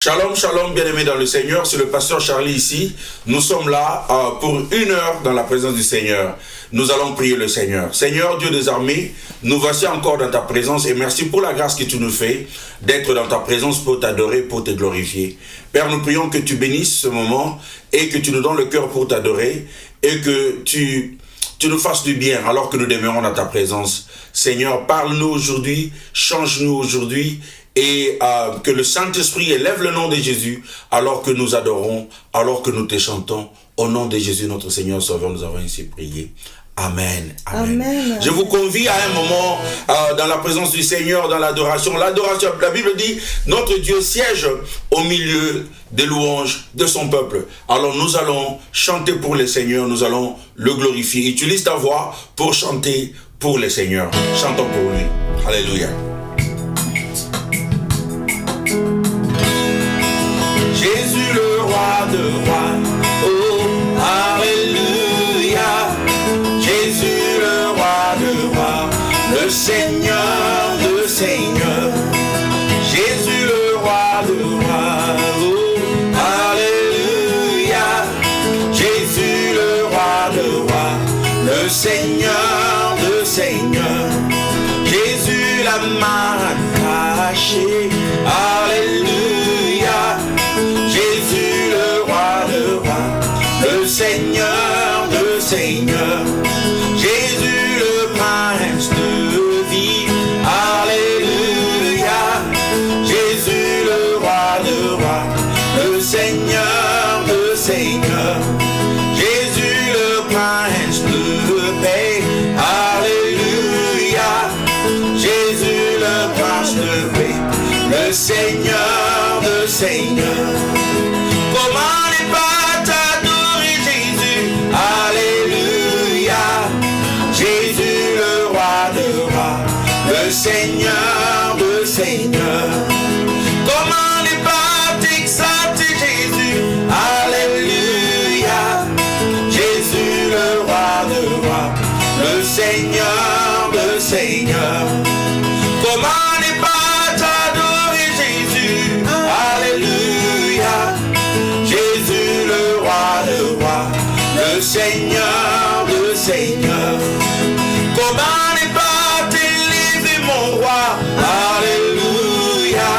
Shalom, shalom, bien-aimés dans le Seigneur, c'est le pasteur Charlie ici. Nous sommes là pour 1 heure dans la présence du Seigneur. Nous allons prier le Seigneur. Seigneur, Dieu des armées, nous voici encore dans ta présence et merci pour la grâce que tu nous fais d'être dans ta présence pour t'adorer, pour te glorifier. Père, nous prions que tu bénisses ce moment et que tu nous donnes le cœur pour t'adorer et que tu nous fasses du bien alors que nous demeurons dans ta présence. Seigneur, parle-nous aujourd'hui, change-nous aujourd'hui. Et que le Saint-Esprit élève le nom de Jésus alors que nous adorons, alors que nous te chantons. Au nom de Jésus, notre Seigneur Sauveur, nous avons ainsi prié. Amen. Amen. Amen. Je vous convie à un moment dans la présence du Seigneur, dans l'adoration. L'adoration, la Bible dit, notre Dieu siège au milieu des louanges de son peuple. Alors nous allons chanter pour le Seigneur, nous allons le glorifier. Utilise ta voix pour chanter pour le Seigneur. Chantons pour lui. Alléluia. Jésus le roi de rois, oh, alléluia. Jésus le roi de rois, le Seigneur de seigneurs. Jésus le roi de rois, oh, alléluia. Jésus le roi de rois, le Seigneur de seigneurs. Jésus la main cachée, alléluia. Jésus le roi de rois, le Seigneur de seigneurs. Jésus le prince de vie, alléluia. Jésus le roi de rois, le Seigneur de seigneurs. Jésus le prince de paix, alléluia. Jésus le prince de paix, le Seigneur de seigneurs. Comment ne pas t'adorer Jésus, alléluia. Jésus le roi de rois, le Seigneur de seigneurs. Comment ne pas t'exalter Jésus, alléluia. Jésus le roi de rois, le Seigneur de seigneurs. Comment ne pas t'adorer Jésus, alléluia. Jésus le roi de rois, le Seigneur de seigneurs. Comment ne pas t'élever mon roi, alléluia.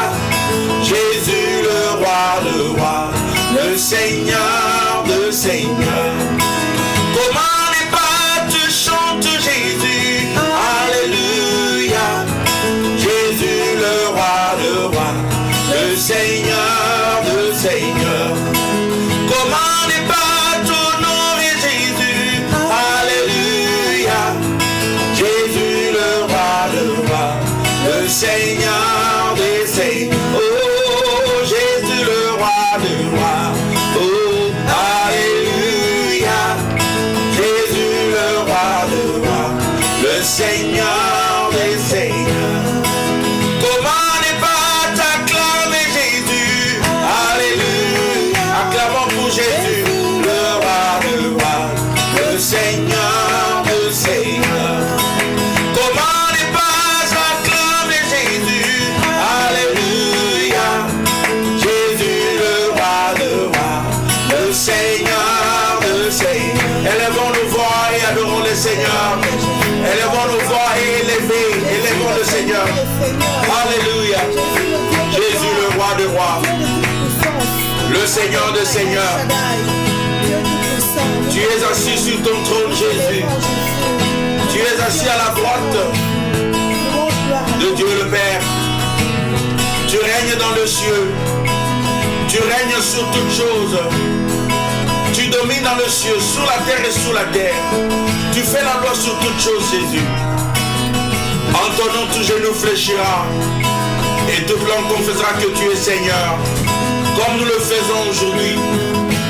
Jésus le roi de rois, le Seigneur de seigneurs. Comment ne pas te chanter Jésus, alléluia. Jésus le roi de rois, le Seigneur de seigneurs. Comment ne pas t'honorer Jésus, alléluia. Jésus le roi de rois, le Seigneur des seigneurs. Oh, Jésus le roi de rois, oh, alléluia. Jésus le roi de rois, le Seigneur des seigneurs. Comment ne pas t'acclamer Jésus, alléluia. Acclamons pour Jésus, le roi de rois, le Seigneur de seigneurs. Comment ne pas acclamer Jésus, alléluia. Jésus le roi de rois, le Seigneur de seigneurs. Élevons nos voix et adorons le Seigneur. Élevons nos voix et élevons le Seigneur. Alléluia. Jésus le roi de rois, le Seigneur de seigneurs. Tu es assis sur ton trône, Jésus. Tu es assis à la droite de Dieu le Père. Tu règnes dans le ciel. Tu règnes sur toutes choses. Tu domines dans le ciel, sur la terre et sous la terre. Tu fais la loi sur toutes choses, Jésus. En ton nom, tout genou fléchira et tout langue confessera que tu es Seigneur. Comme nous le faisons aujourd'hui,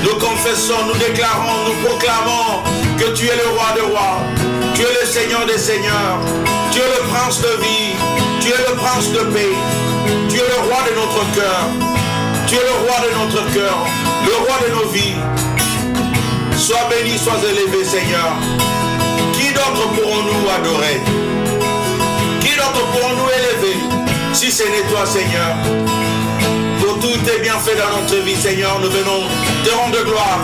nous confessons, nous déclarons, nous proclamons que tu es le roi de rois, tu es le Seigneur des seigneurs, tu es le prince de vie, tu es le prince de paix, tu es le roi de notre cœur, tu es le roi de notre cœur, le roi de nos vies. Sois béni, sois élevé, Seigneur. Qui d'autre pourrons-nous adorer? Qui d'autre pourrons-nous élever si ce n'est toi, Seigneur? Pour tout tes bienfaits dans notre vie, Seigneur. Nous venons te rendre gloire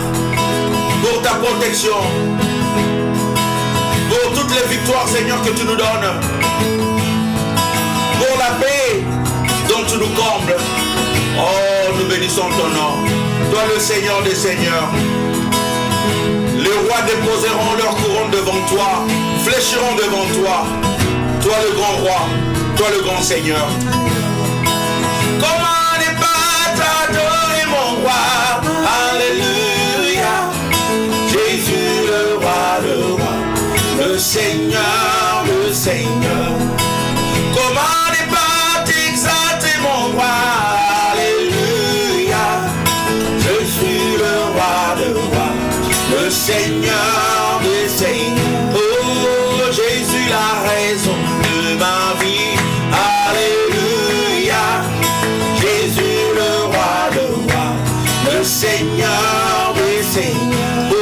pour ta protection, pour toutes les victoires, Seigneur, que tu nous donnes, pour la paix dont tu nous combles. Oh, nous bénissons ton nom. Toi, le Seigneur des Seigneurs. Les rois déposeront leur couronne devant toi, fléchiront devant toi. Toi, le grand roi, toi, le grand Seigneur. Comment ne pas t'adorer, mon roi? Alléluia. Jésus, le roi, le Seigneur, le Seigneur. Comment ne pas t'exalter, mon roi? Alléluia. Je suis le roi, le Seigneur des Seigneurs. Oh, Jésus, la raison de ma vie. Alléluia. Jésus, le roi, le Seigneur des Seigneurs. Oh,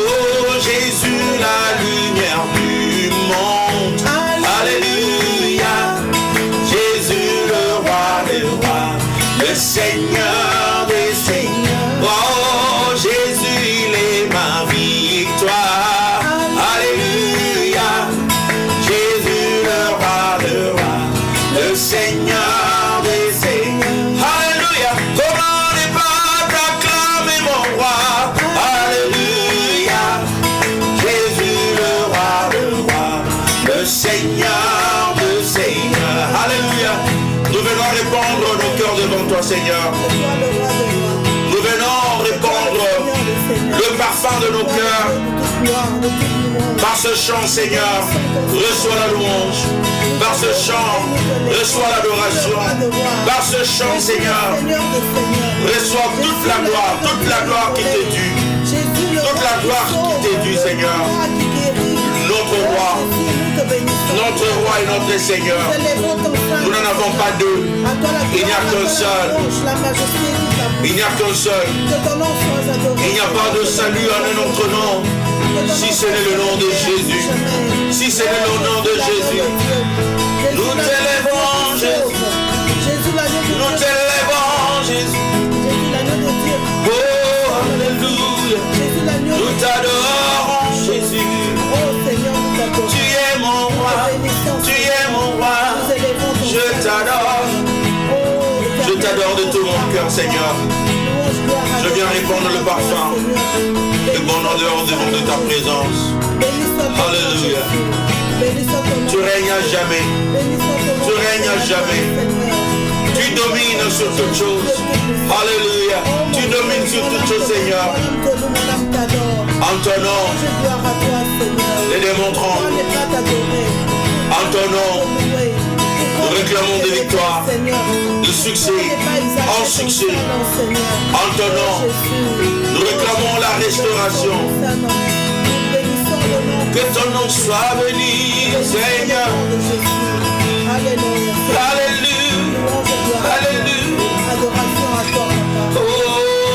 Jésus, la lumière du monde. Alléluia. Jésus, le roi, le Seigneur des Seigneurs. Oh, Jésus, il est ma victoire. Alléluia. Jésus, le roi, le Seigneur des Seigneurs. Alléluia. Comment ne pas t'acclamer, mon roi? Alléluia. Jésus, le roi, le Seigneur des Seigneurs. Alléluia. Nous venons répandre nos cœurs devant toi, Seigneur. Nous venons répandre le parfum de nos cœurs. Par ce chant, Seigneur, reçois la louange. Par ce chant, reçois l'adoration. Par ce chant, Seigneur, reçois toute la gloire qui t'est due. Toute la gloire qui t'est due, Seigneur. Notre roi et notre Seigneur. Nous n'en avons pas deux. Il n'y a qu'un seul. Il n'y a qu'un seul. Il n'y a pas de salut en un autre nom. Si ce n'est le nom de Jésus. Si ce n'est le nom de Jésus. Nous t'élèvons, Jésus. Nous t'élèvons, Jésus. Oh, alléluia. Nous t'adorons, Jésus. Tu es mon roi. Tu es mon roi. Je t'adore. Je t'adore de tout mon cœur, Seigneur. Je viens répandre le parfum, le bon odeur devant de ta présence. Alléluia. Tu règnes à jamais. Tu règnes à jamais. Tu domines sur toutes choses. Alléluia. Tu domines sur toutes choses, Seigneur. En ton nom, les démons tremblent. En ton nom, nous réclamons des victoires, de succès en succès. En ton nom, nous réclamons la restauration. Que ton nom soit béni, Seigneur. Alléluia. Alléluia. Oh,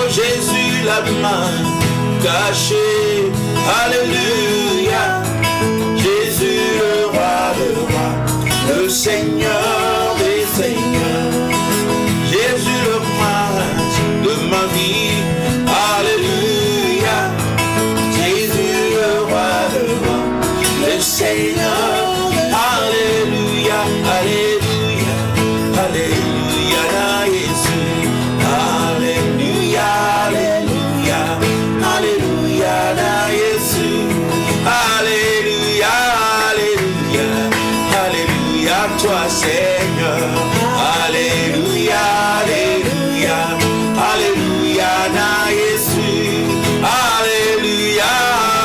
Jésus, la main cachée. Alléluia. Jésus, le roi, le Seigneur des Seigneurs. Jésus, le prince de ma vie. Alléluia. Jésus, le roi, le Seigneur. Alléluia. Alléluia. Alléluia. Na Jésus. Alléluia. Alléluia. Alléluia. Na Jésus. Alléluia. Alléluia. Alléluia. Toi, Seigneur. Alléluia. Alléluia. Alléluia. Na Jésus. Alléluia.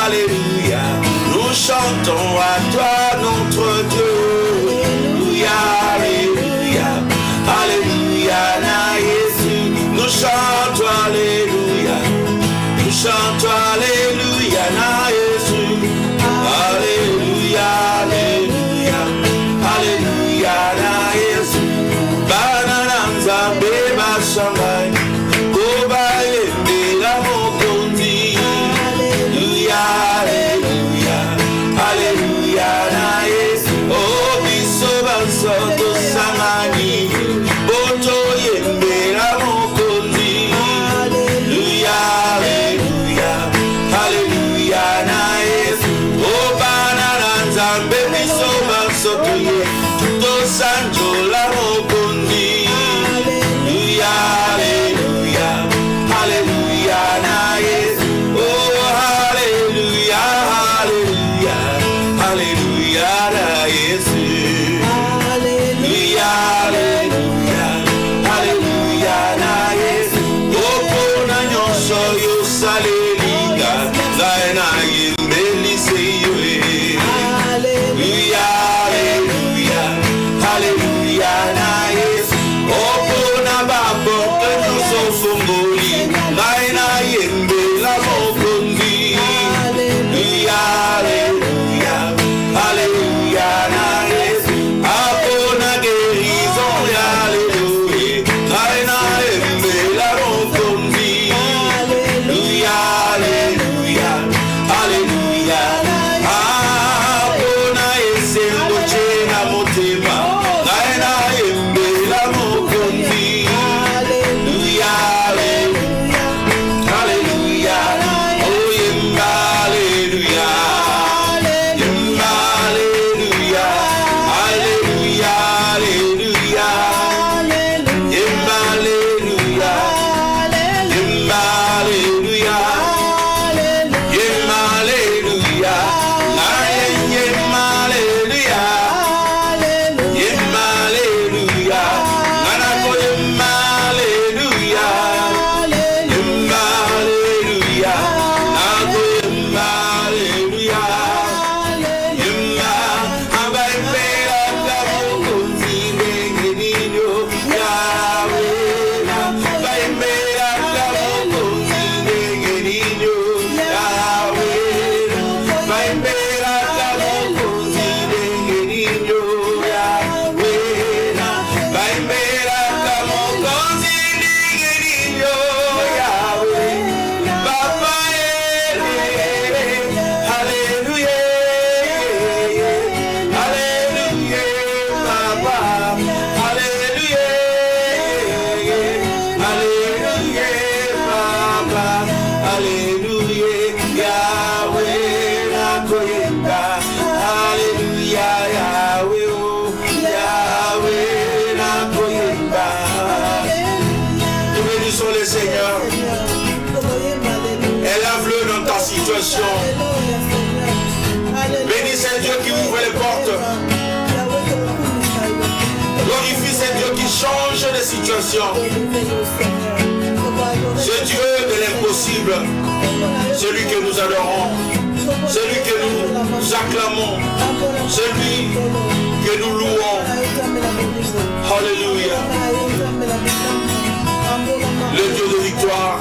Alléluia. Nous chantons à toi, notre Dieu. Alléluia. Alléluia. Na Jésus. Nous chantons Alléluia. Nous chantons Alléluia. Na Jésus. Alléluia. Alléluia. Alléluia. Na Jésus. Bananza beba shangai. Koba yembe la mokondi. Alléluia. Alléluia. Alléluia. Na Jésus. Oh biso banso to samani. Boto yembe la mokondi. yo salelinga ngai na yembelise yo Alléluia Alléluia Alléluia na Yesu opona baporte nyonso fongoli ngai na yembela mokonzi Alléluia Alléluia Alléluia na Yesu apona guérison Alléluia ngai na yembela mokonzi Alléluia Alléluia Alléluia apona esengo chena motema ngai na yembela mokonzi Alléluia Alléluia Alléluia oh yemba Alléluia yemba Alléluia Alléluia Alléluia yemba Alléluia yemba Alléluia yemba Alléluia yemba Alléluia yemba Alléluia nanako yemba Alléluia yemba Alléluia nako yemba Alléluia yemba abaipera kamokonzi ngenginyo yawe abaipera kamokonzi ngenginyo yawe abaipera kamokonzi ngenginyo yawe abaipera kamokonzi ngenginyo yawe Papa Alléluia Alléluia Papa Alléluia Alléluia Papa Alléluia Yahweh nakoyenda Alléluia Yahweh oh Yahweh nakoyenda Nous bénissons le Seigneur. Élève-le dans ta situation. Bénis ce Dieu qui ouvre les portes. Glorifie ce Dieu qui change les situations. Ce Dieu de l'impossible, celui que nous adorons, celui que nous acclamons, celui que nous louons. Alléluia. Le Dieu de victoire,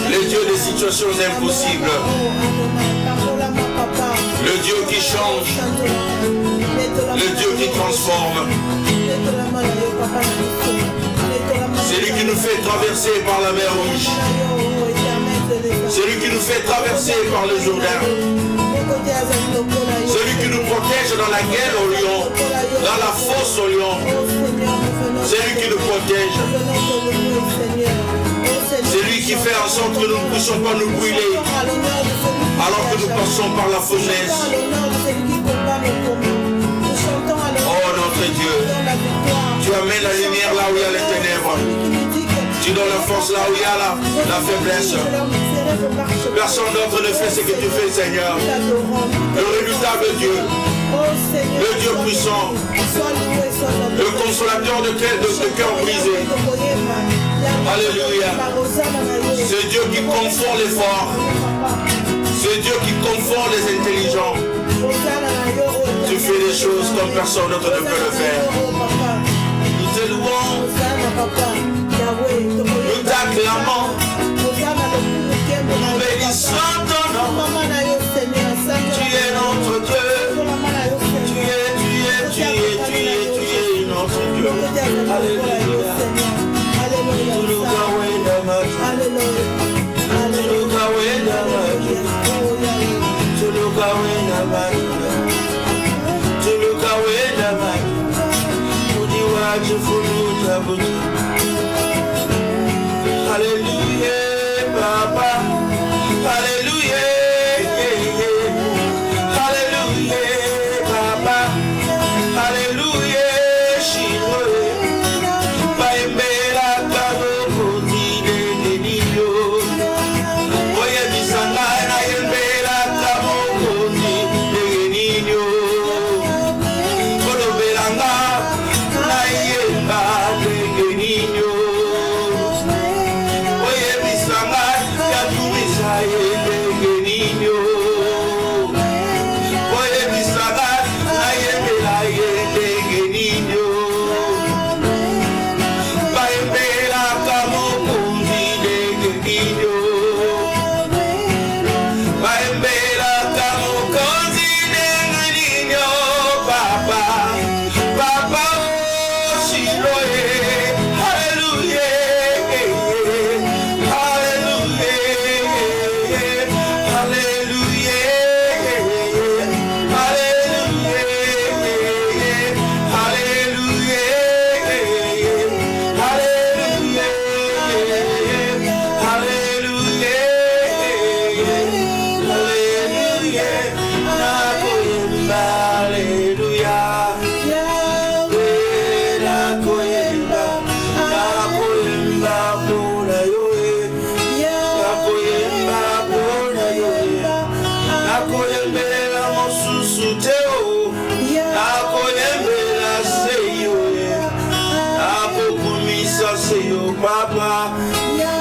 le Dieu des situations impossibles, le Dieu qui change, le Dieu qui transforme, celui qui nous fait traverser par la mer Rouge, celui qui nous fait traverser par le Jourdain, celui qui nous protège dans la guerre au lion, dans la fosse au lion, celui qui nous protège, celui qui fait en sorte que nous ne puissions pas nous brûler alors que nous passons par la fournaise. Oh notre Dieu, tu amènes la lumière là où il y a les ténèbres. Tu donnes la force là où il y a la faiblesse. Personne d'autre ne fait ce que tu fais, Seigneur. Le redoutable Dieu, le Dieu puissant, le consolateur de cœur brisé. Alléluia. C'est Dieu qui confond les forts. C'est Dieu qui confond les intelligents. Tu fais des choses comme personne d'autre ne peut le faire. Nous te louons. Nous t'acclamons. Nous bénissons ton nom. Tu es notre Dieu. Tu es notre Dieu. Alléluia. Alléluia, Papa. Alléluia. Alléluia, Papa. Alléluia, Chiro. Baimela kabo kodine denio. Oye bisanga na yembela kabo kodine denio. Kodo belanga na yemba denio.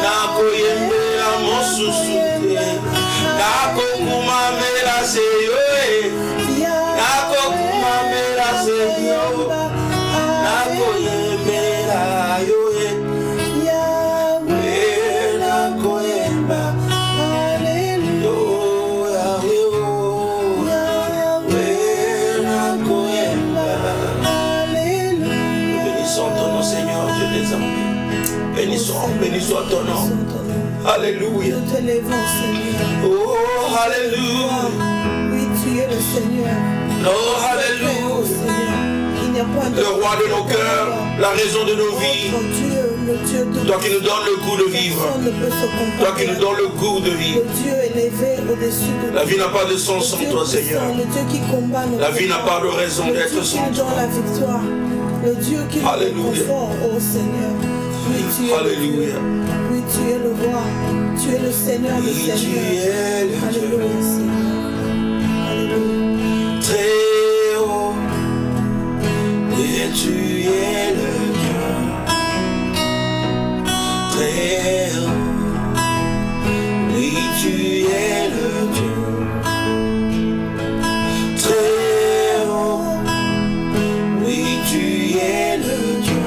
nakoyembela mosusu te, nakokumamela seyo, nakokumamela seyo, nakoyembela yo, nakoyemba, Seigneur Dieu des armées. Bénissons ton nom. Alléluia. Nous te lèvons, Seigneur. Oh, alléluia. Oui, tu es le Seigneur. Oh, alléluia. Il n'y a pas de le roi de nos cœurs, la raison de nos vies. Toi qui nous donnes le goût de vivre. Toi qui nous donnes le goût de vivre. Le Dieu élevé au-dessus de la vie n'a pas de sens sans toi, Seigneur. Le Dieu qui combat nos la vie n'a pas de raison d'être sans toi. la victoire. Le Dieu qui nous conforte, ô Seigneur. Oui, tu es Alléluia. Oui, tu es le roi. Tu es le Seigneur des Seigneurs. Alléluia, Seigneur. Alléluia. Très haut. Oui, tu es le Dieu. Très haut. Oui, tu es le Dieu. Très haut. Oui, tu es le Dieu.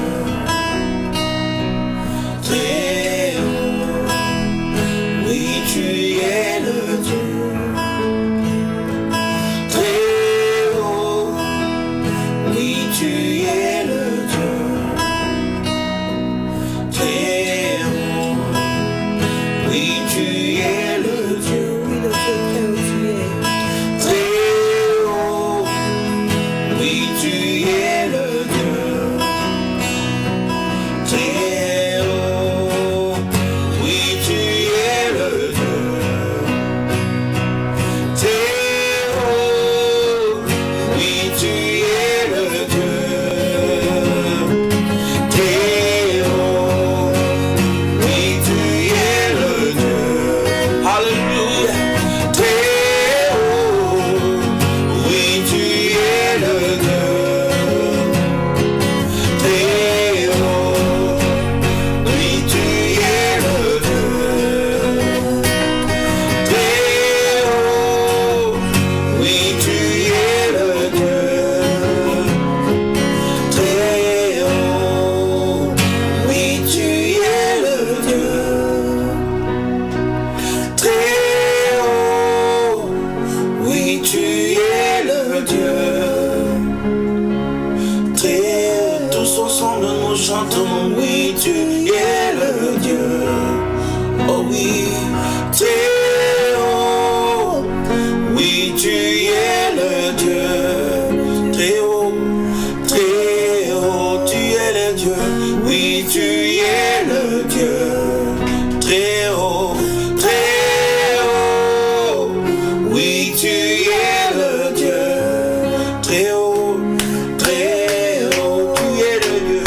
Très haut. Oui, tu es le Dieu. Très haut. Oui, tu es le Dieu. Très haut. Oui, tu es le Dieu. Oui, le Dieu très haut, tu es. Très haut. Oui, tu es le Dieu. Très haut. Oui, tu es le Dieu. Très haut. Oui, tu es le Dieu. Alléluia. Très haut. Oui, tu es le Dieu. Très haut. Oui, tu es le Dieu. Très haut. Oui, tu es le Dieu. Très haut. Oui, tu es le Dieu. Très haut. Oui, tu es le Dieu. Très tous ensemble nous chantons. Oui, tu es le Dieu. Oh oui. Très haut. Oui, tu es le Dieu. Très haut. Très haut. Tu es le Dieu. Oui, tu es le Dieu. Très haut. Très haut. Oui, tu es le Dieu. Très haut. Très haut. Tu es le Dieu.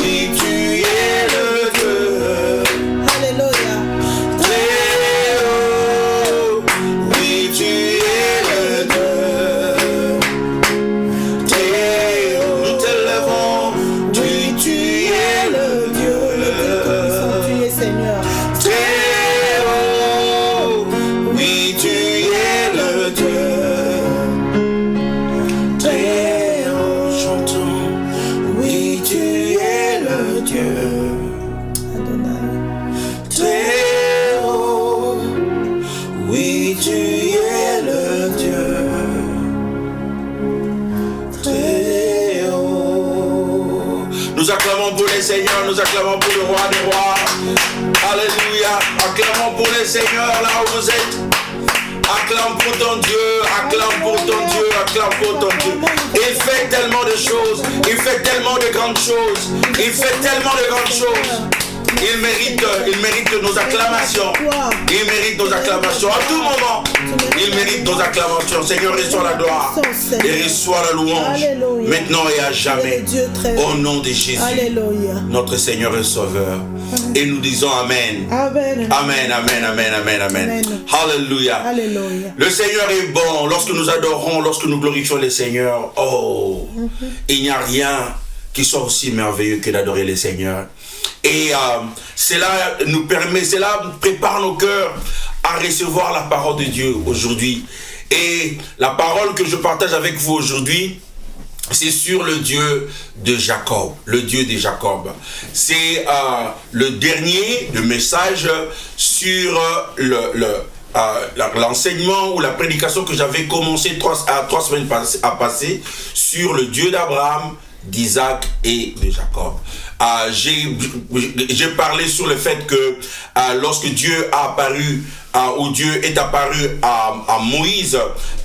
Oui, tu es le Dieu. Alléluia. Très haut. Oui, tu es le Dieu. Très haut. Nous t'élèvons. Oui, tu es le Dieu. Tu es Seigneur. Très haut. Oui, tu es le Dieu. Très haut. Chantons. Oui, tu es le Dieu. Adonai. Très haut. Oui, tu es le Dieu. Très haut. Nous acclamons pour les seigneurs, nous acclamons pour le roi des rois. Alléluia. Acclamons pour les seigneurs là où vous êtes. Acclame pour ton Dieu, acclame pour ton Dieu, acclame pour ton Dieu. Il fait tellement de choses, il fait tellement de grandes choses, il fait tellement de grandes choses. Il mérite nos acclamations. Il mérite nos acclamations à tout moment. Il mérite nos acclamations. Seigneur, reçois la gloire et reçois la louange. Maintenant et à jamais. Au nom de Jésus, notre Seigneur et Sauveur. Et nous disons Amen. Amen. Amen, amen, amen, amen, amen. Alléluia. Alléluia. Le Seigneur est bon. Lorsque nous adorons, lorsque nous glorifions le Seigneur, oh, il n'y a rien qui soit aussi merveilleux que d'adorer le Seigneur. Et cela nous permet, cela prépare nos cœurs à recevoir la parole de Dieu aujourd'hui. Et la parole que je partage avec vous aujourd'hui, c'est sur le Dieu de Jacob, le Dieu de Jacob. C'est le dernier message sur l'enseignement ou la prédication que j'avais commencé 3 semaines à passer sur le Dieu d'Abraham, d'Isaac et de Jacob. J'ai parlé sur le fait que lorsque Dieu a apparu, où Dieu est apparu à Moïse,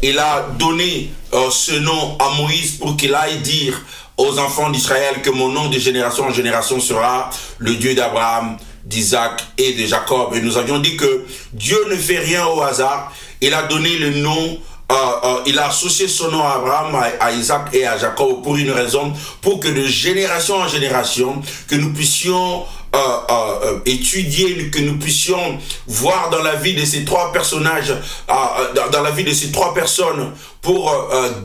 il a donné ce nom à Moïse pour qu'il aille dire aux enfants d'Israël que mon nom de génération en génération sera le Dieu d'Abraham, d'Isaac et de Jacob. Et nous avions dit que Dieu ne fait rien au hasard. Il a donné le nom, il a associé son nom à Abraham, à Isaac et à Jacob pour une raison, pour que de génération en génération, que nous puissions étudier, que nous puissions voir dans la vie de ces 3 personnages, dans la vie de ces 3 personnes, pour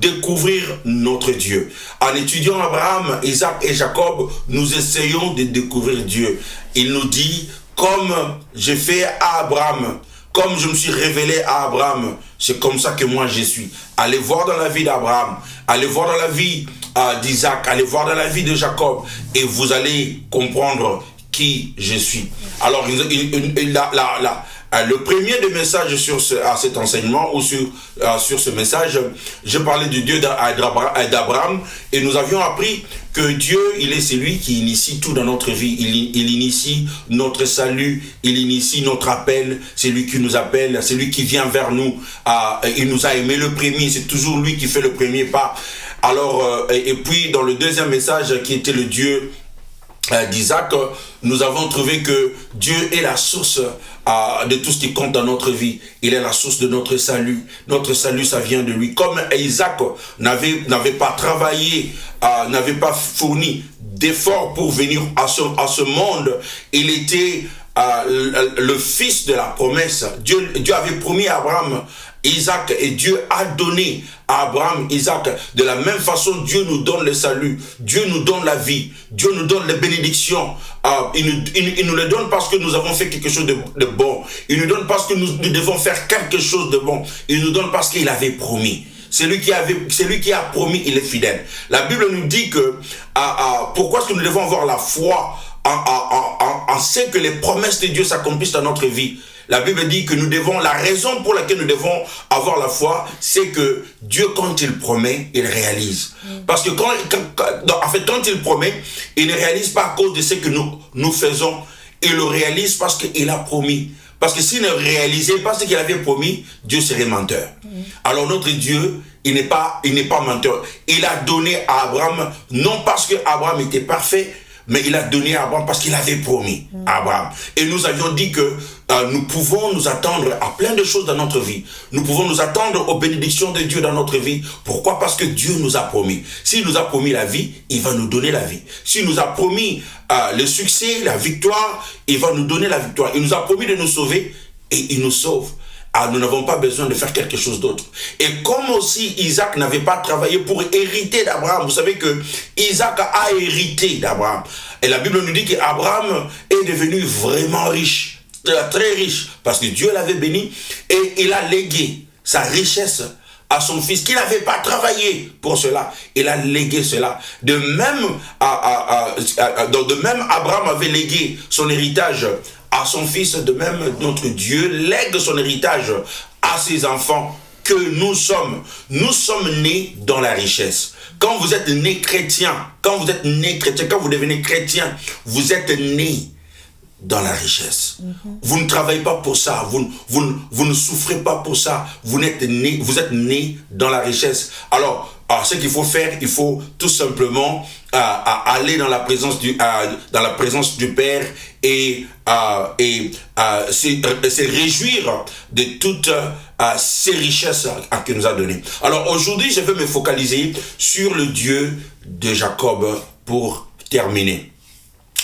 découvrir notre Dieu. En étudiant Abraham, Isaac et Jacob, nous essayons de découvrir Dieu. Il nous dit, comme j'ai fait à Abraham, comme je me suis révélé à Abraham, c'est comme ça que moi je suis. Allez voir dans la vie d'Abraham, allez voir dans la vie d'Isaac, allez voir dans la vie de Jacob, et vous allez comprendre qui je suis. Alors, le premier des messages sur cet enseignement ou sur ce message, je parlais du Dieu d'Abraham, et nous avions appris que Dieu, il est celui qui initie tout dans notre vie. Il initie notre salut, il initie notre appel, c'est lui qui nous appelle, c'est lui qui vient vers nous. Il nous a aimé le premier, c'est toujours lui qui fait le premier pas. Alors, et puis dans le deuxième message qui était le Dieu d'Isaac, nous avons trouvé que Dieu est la source de tout ce qui compte dans notre vie. Il est la source de notre salut. Notre salut, ça vient de lui. Comme Isaac n'avait pas travaillé, n'avait pas fourni d'efforts pour venir à ce monde, il était le fils de la promesse. Dieu avait promis à Abraham Isaac, et Dieu a donné à Abraham Isaac. De la même façon, Dieu nous donne le salut, Dieu nous donne la vie, Dieu nous donne les bénédictions. Il nous les donne parce que nous avons fait quelque chose de bon. Il nous donne parce que nous devons faire quelque chose de bon. Il nous donne parce qu'il avait promis. Celui qui a promis, il est fidèle. La Bible nous dit que pourquoi est-ce que nous devons avoir la foi en ce que les promesses de Dieu s'accomplissent dans notre vie. La Bible dit que la raison pour laquelle nous devons avoir la foi, c'est que Dieu, quand il promet, il réalise. Parce que quand il promet, il ne réalise pas à cause de ce que nous faisons. Il le réalise parce qu'il a promis. Parce que s'il ne réalisait pas ce qu'il avait promis, Dieu serait menteur. Alors notre Dieu, il n'est pas menteur. Il a donné à Abraham, non parce que Abraham était parfait, mais il a donné à Abraham parce qu'il avait promis à Abraham. Et nous avions dit que nous pouvons nous attendre à plein de choses dans notre vie. Nous pouvons nous attendre aux bénédictions de Dieu dans notre vie. Pourquoi? Parce que Dieu nous a promis. S'il nous a promis la vie, il va nous donner la vie. S'il nous a promis le succès, la victoire, il va nous donner la victoire. Il nous a promis de nous sauver et il nous sauve. Nous n'avons pas besoin de faire quelque chose d'autre. Et comme aussi Isaac n'avait pas travaillé pour hériter d'Abraham, vous savez que Isaac a hérité d'Abraham. Et la Bible nous dit qu'Abraham est devenu vraiment riche, très riche, parce que Dieu l'avait béni et il a légué sa richesse à son fils, qui n'avait pas travaillé pour cela. Il a légué cela. De même, Abraham avait légué son héritage à son fils. De même, notre Dieu lègue son héritage à ses enfants que nous sommes. Nous sommes nés dans la richesse. Quand vous êtes né chrétien, quand vous devenez chrétien, vous êtes né dans la richesse. Vous ne travaillez pas pour ça, vous ne souffrez pas pour ça, vous êtes né dans la richesse. Alors, ce qu'il faut faire, il faut tout simplement aller dans la présence du Père et se réjouir de toutes ces richesses qu'il nous a données. Alors aujourd'hui, je vais me focaliser sur le Dieu de Jacob pour terminer.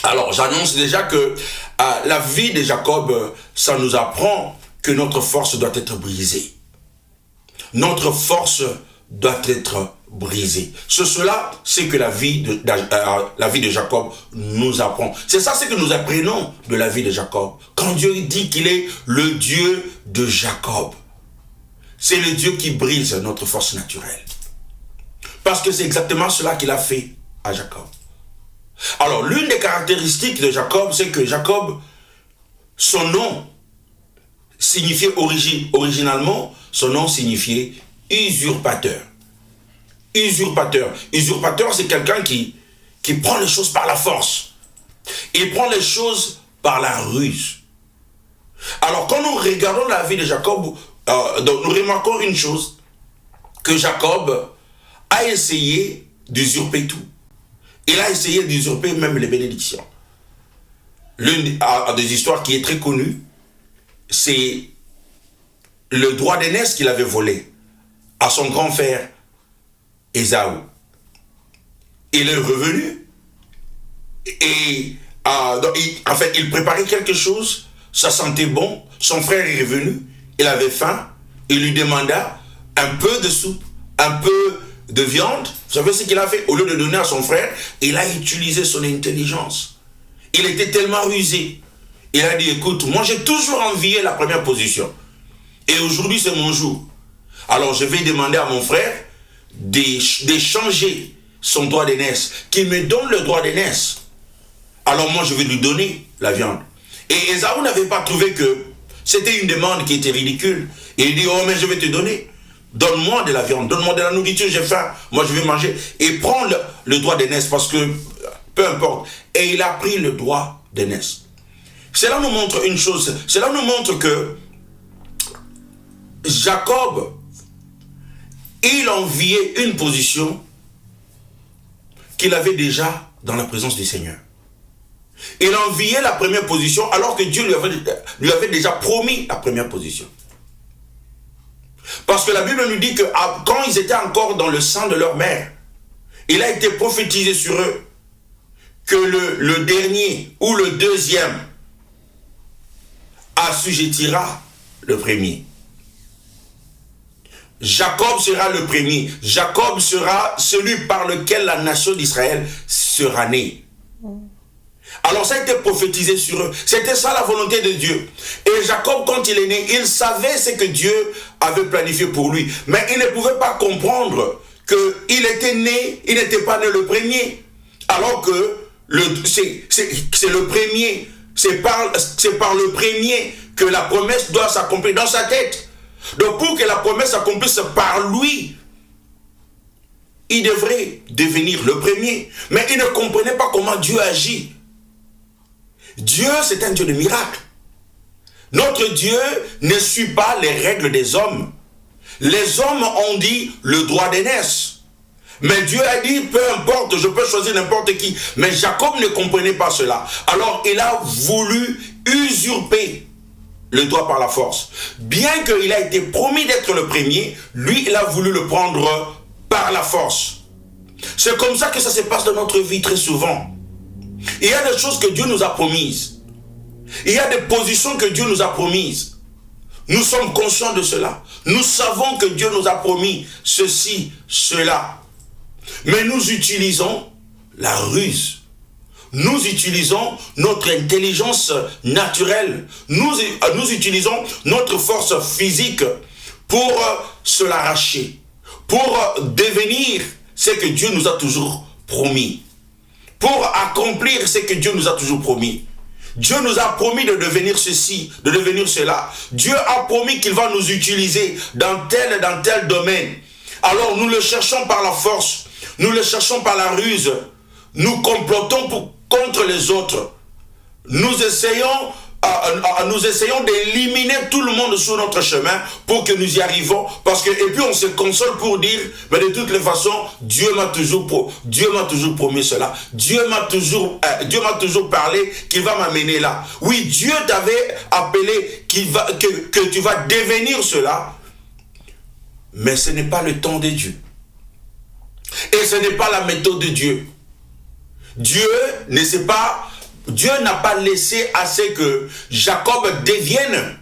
Alors, j'annonce déjà que la vie de Jacob, ça nous apprend que notre force doit être brisée. Notre force doit être brisé. Cela, c'est que la vie de Jacob nous apprend. C'est ça, c'est que nous apprenons de la vie de Jacob. Quand Dieu dit qu'il est le Dieu de Jacob, c'est le Dieu qui brise notre force naturelle. Parce que c'est exactement cela qu'il a fait à Jacob. Alors, l'une des caractéristiques de Jacob, c'est que Jacob, son nom signifiait originalement, son nom signifiait usurpateur. Usurpateur. Usurpateur, c'est quelqu'un qui prend les choses par la force. Il prend les choses par la ruse. Alors, quand nous regardons la vie de Jacob, nous remarquons une chose, que Jacob a essayé d'usurper tout. Il a essayé d'usurper même les bénédictions. L'une des histoires qui est très connue, c'est le droit d'aînesse qu'il avait volé à son grand frère Ésaü. Il est revenu et en fait, il préparait quelque chose, ça sentait bon, son frère est revenu, il avait faim, il lui demanda un peu de soupe, un peu de viande. Vous savez ce qu'il a fait? Au lieu de donner à son frère, il a utilisé son intelligence. Il était tellement rusé. Il a dit, écoute, moi j'ai toujours envié la première position. Et aujourd'hui c'est mon jour. Alors je vais demander à mon frère d'échanger son droit d'aînesse, qu'il me donne le droit d'aînesse. Alors moi je vais lui donner la viande. Et Ésaü n'avait pas trouvé que c'était une demande qui était ridicule. Et il dit, oh mais je vais te donner. Donne-moi de la viande, donne-moi de la nourriture, j'ai faim, moi je vais manger. Et prends le droit d'aînesse parce que, peu importe. Et il a pris le droit d'aînesse. Cela nous montre une chose, cela nous montre que Jacob, il enviait une position qu'il avait déjà dans la présence du Seigneur. Il enviait la première position alors que Dieu lui avait déjà promis la première position. Parce que la Bible nous dit que quand ils étaient encore dans le sein de leur mère, il a été prophétisé sur eux que le dernier ou le deuxième assujettira le premier. Jacob sera le premier. Jacob sera celui par lequel la nation d'Israël sera née. Alors ça a été prophétisé sur eux. C'était ça la volonté de Dieu. Et Jacob, quand il est né, il savait ce que Dieu avait planifié pour lui. Mais il ne pouvait pas comprendre qu'il était né, il n'était pas né le premier. Alors que c'est le premier, c'est par le premier que la promesse doit s'accomplir dans sa tête. Donc pour que la promesse s'accomplisse par lui, il devrait devenir le premier. Mais il ne comprenait pas comment Dieu agit. Dieu, c'est un Dieu de miracles. Notre Dieu ne suit pas les règles des hommes. Les hommes ont dit le droit d'aînesse. Mais Dieu a dit, peu importe, je peux choisir n'importe qui. Mais Jacob ne comprenait pas cela. Alors il a voulu usurper le droit par la force. Bien qu'il a été promis d'être le premier, lui, il a voulu le prendre par la force. C'est comme ça que ça se passe dans notre vie très souvent. Il y a des choses que Dieu nous a promises. Il y a des positions que Dieu nous a promises. Nous sommes conscients de cela. Nous savons que Dieu nous a promis ceci, cela. Mais nous utilisons la ruse. Nous utilisons notre intelligence naturelle. Nous utilisons notre force physique pour se l'arracher. Pour devenir ce que Dieu nous a toujours promis. Pour accomplir ce que Dieu nous a toujours promis. Dieu nous a promis de devenir ceci, de devenir cela. Dieu a promis qu'il va nous utiliser dans tel domaine. Alors nous le cherchons par la force, nous le cherchons par la ruse, nous complotons contre les autres. Nous essayons d'éliminer tout le monde sur notre chemin pour que nous y arrivons. Et puis on se console pour dire, mais de toutes les façons, Dieu m'a toujours promis cela. Dieu m'a toujours parlé qu'il va m'amener là. Oui, Dieu t'avait appelé que tu vas devenir cela. Mais ce n'est pas le temps de Dieu. Et ce n'est pas la méthode de Dieu. Dieu n'a pas laissé à ce que Jacob devienne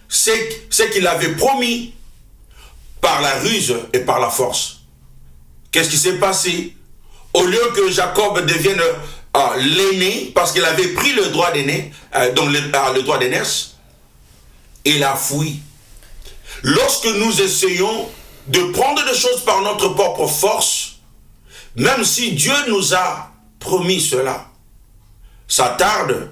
ce qu'il avait promis par la ruse et par la force. qu'est-ce qui s'est passé? Au lieu que Jacob devienne l'aîné, parce qu'il avait pris le droit d'aîné, le droit d'aînesse, il a fui. Lorsque nous essayons de prendre des choses par notre propre force, même si Dieu nous a promis cela, ça tarde,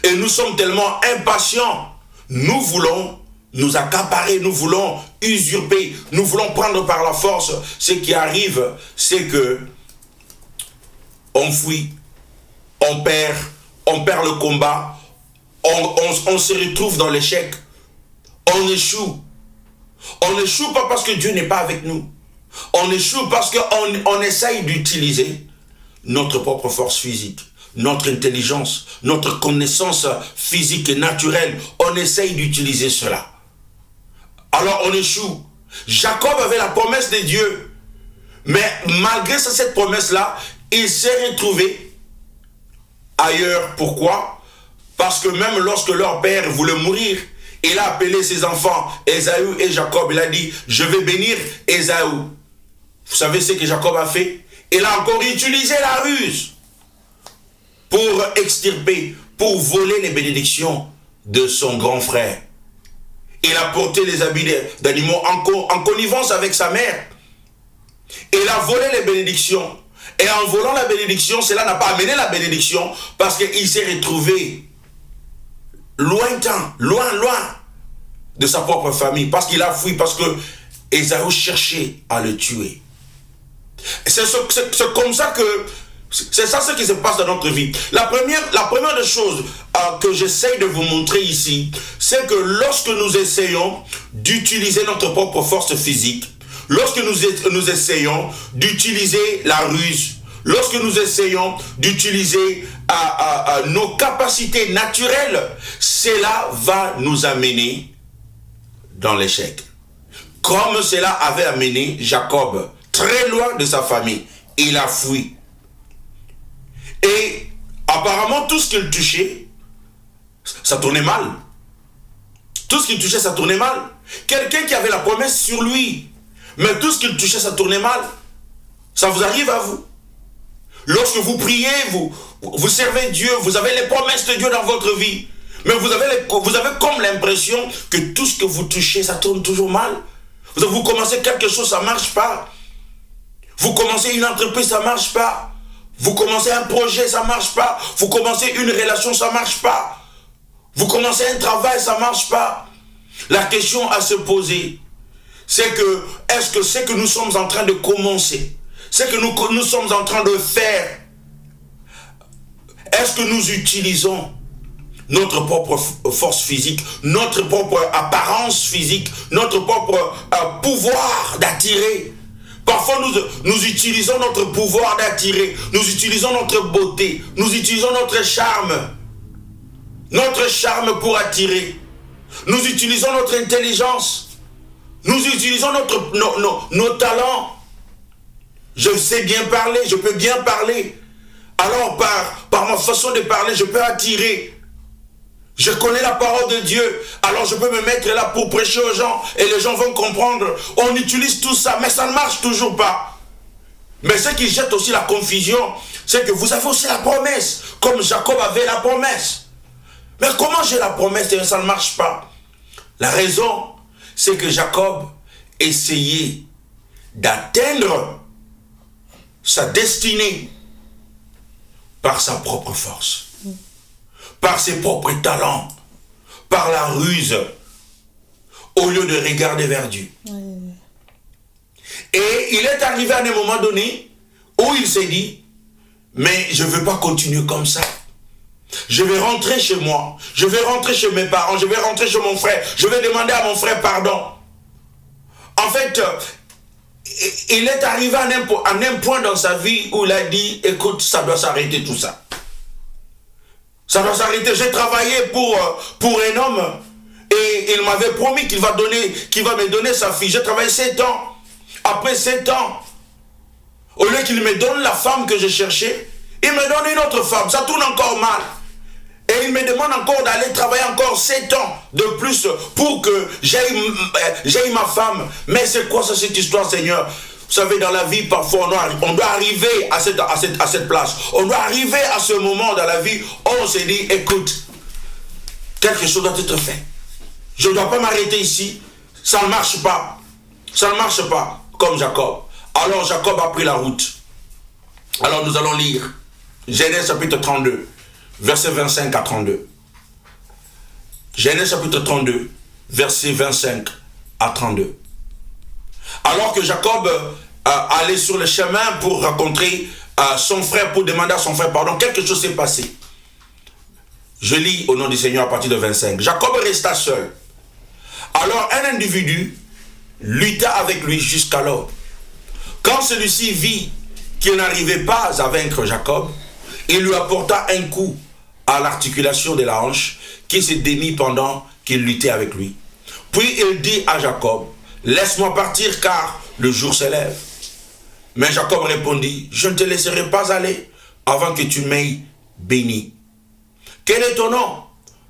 et nous sommes tellement impatients, nous voulons nous accaparer, nous voulons usurper, nous voulons prendre par la force. Ce qui arrive, c'est que on fuit, on perd le combat, on se retrouve dans l'échec, on échoue. On n'échoue pas parce que Dieu n'est pas avec nous. On échoue parce qu'on essaye d'utiliser notre propre force physique, notre intelligence, notre connaissance physique et naturelle. On essaye d'utiliser cela. Alors on échoue. Jacob avait la promesse de Dieu. Mais malgré cette promesse-là, il s'est retrouvé ailleurs. Pourquoi? Parce que même lorsque leur père voulait mourir, il a appelé ses enfants, Ésaü et Jacob. Il a dit, je vais bénir Ésaü. Vous savez ce que Jacob a fait? Il a encore utilisé la ruse pour extirper, pour voler les bénédictions de son grand frère. Il a porté les habits d'animaux en connivence avec sa mère. Il a volé les bénédictions. Et en volant la bénédiction, cela n'a pas amené la bénédiction parce qu'il s'est retrouvé lointain, loin de sa propre famille, parce qu'il a fui, parce que Ésaü cherchait à le tuer. C'est comme ça que, c'est ça ce qui se passe dans notre vie. La première des choses que j'essaye de vous montrer ici, c'est que lorsque nous essayons d'utiliser notre propre force physique, lorsque nous essayons d'utiliser la ruse, lorsque nous essayons d'utiliser nos capacités naturelles, cela va nous amener dans l'échec. Comme cela avait amené Jacob très loin de sa famille. Il a fui. Et apparemment, tout ce qu'il touchait, ça tournait mal. Tout ce qu'il touchait, ça tournait mal. Quelqu'un qui avait la promesse sur lui, mais tout ce qu'il touchait, ça tournait mal. Ça vous arrive à vous? Lorsque vous priez, vous servez Dieu, vous avez les promesses de Dieu dans votre vie, mais vous avez comme l'impression que tout ce que vous touchez, ça tourne toujours mal. Vous commencez quelque chose, ça ne marche pas. Vous commencez une entreprise, ça ne marche pas. Vous commencez un projet, ça ne marche pas. Vous commencez une relation, ça ne marche pas. Vous commencez un travail, ça ne marche pas. La question à se poser, c'est que, est-ce que ce que nous sommes en train de commencer, ce que nous sommes en train de faire, est-ce que nous utilisons notre propre force physique, notre propre apparence physique, notre propre pouvoir d'attirer? Parfois, nous utilisons notre pouvoir d'attirer, nous utilisons notre beauté, nous utilisons notre charme pour attirer. Nous utilisons notre intelligence, nous utilisons nos talents. Je sais bien parler, je peux bien parler. Alors, par ma façon de parler, je peux attirer. Je connais la parole de Dieu, alors je peux me mettre là pour prêcher aux gens et les gens vont comprendre. On utilise tout ça, mais ça ne marche toujours pas. Mais ce qui jette aussi la confusion, c'est que vous avez aussi la promesse, comme Jacob avait la promesse. Mais comment j'ai la promesse et ça ne marche pas? La raison, c'est que Jacob essayait d'atteindre sa destinée par sa propre force, par ses propres talents, par la ruse, au lieu de regarder vers Dieu. Et il est arrivé à un moment donné où il s'est dit, mais je ne veux pas continuer comme ça. Je vais rentrer chez moi, je vais rentrer chez mes parents, je vais rentrer chez mon frère, je vais demander à mon frère pardon. En fait, il est arrivé à un point dans sa vie où il a dit, écoute, ça doit s'arrêter tout ça. Ça doit s'arrêter. J'ai travaillé pour un homme et il m'avait promis qu'il va me donner sa fille. J'ai travaillé 7 ans. Après 7 ans, au lieu qu'il me donne la femme que je cherchais, il me donne une autre femme. Ça tourne encore mal. Et il me demande encore d'aller travailler encore 7 ans de plus pour que j'aille ma femme. Mais c'est quoi ça, cette histoire, Seigneur? Vous savez, dans la vie, parfois, on doit arriver à cette place. On doit arriver à ce moment dans la vie où on se dit, écoute, quelque chose doit être fait. Je ne dois pas m'arrêter ici. Ça ne marche pas. Ça ne marche pas, comme Jacob. Alors Jacob a pris la route. Alors nous allons lire Genèse chapitre 32, versets 25 à 32. Genèse chapitre 32, versets 25 à 32. Alors que Jacob allait sur le chemin pour rencontrer son frère, pour demander à son frère pardon, quelque chose s'est passé. Je lis au nom du Seigneur à partir de 25. Jacob resta seul. Alors un individu lutta avec lui jusqu'alors. Quand celui-ci vit qu'il n'arrivait pas à vaincre Jacob, il lui apporta un coup à l'articulation de la hanche qui se démit pendant qu'il luttait avec lui. Puis il dit à Jacob, « Laisse-moi partir car le jour se lève. » Mais Jacob répondit, « Je ne te laisserai pas aller avant que tu m'aies béni. »« Quel est ton nom ?»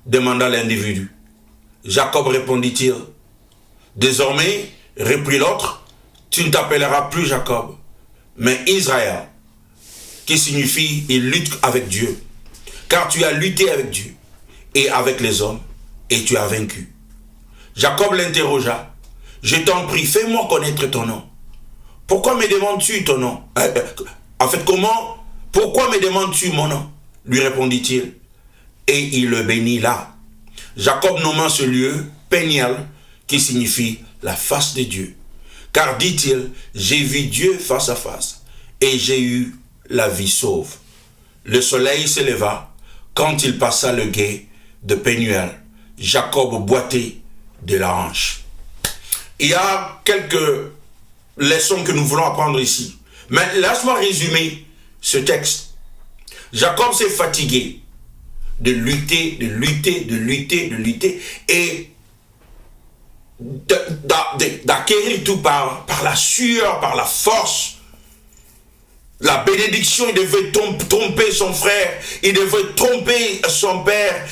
demanda l'individu. Jacob répondit-il, « Désormais, reprit l'autre, tu ne t'appelleras plus Jacob, mais Israël, qui signifie « il lutte avec Dieu ». Car tu as lutté avec Dieu et avec les hommes, et tu as vaincu. Jacob l'interrogea. « Je t'en prie, fais-moi connaître ton nom. Pourquoi me demandes-tu ton nom? En fait, pourquoi me demandes-tu mon nom? » lui répondit-il. Et il le bénit là. Jacob nomma ce lieu Péniel, qui signifie la face de Dieu. Car dit-il, j'ai vu Dieu face à face, et j'ai eu la vie sauve. Le soleil se leva, quand il passa le gué de Pénuel. Jacob boitait de la hanche. Il y a quelques leçons que nous voulons apprendre ici. Mais laisse-moi résumer ce texte. Jacob s'est fatigué de lutter et d'acquérir tout par la sueur, par la force. La bénédiction, il devait tromper son frère, il devait tromper son père,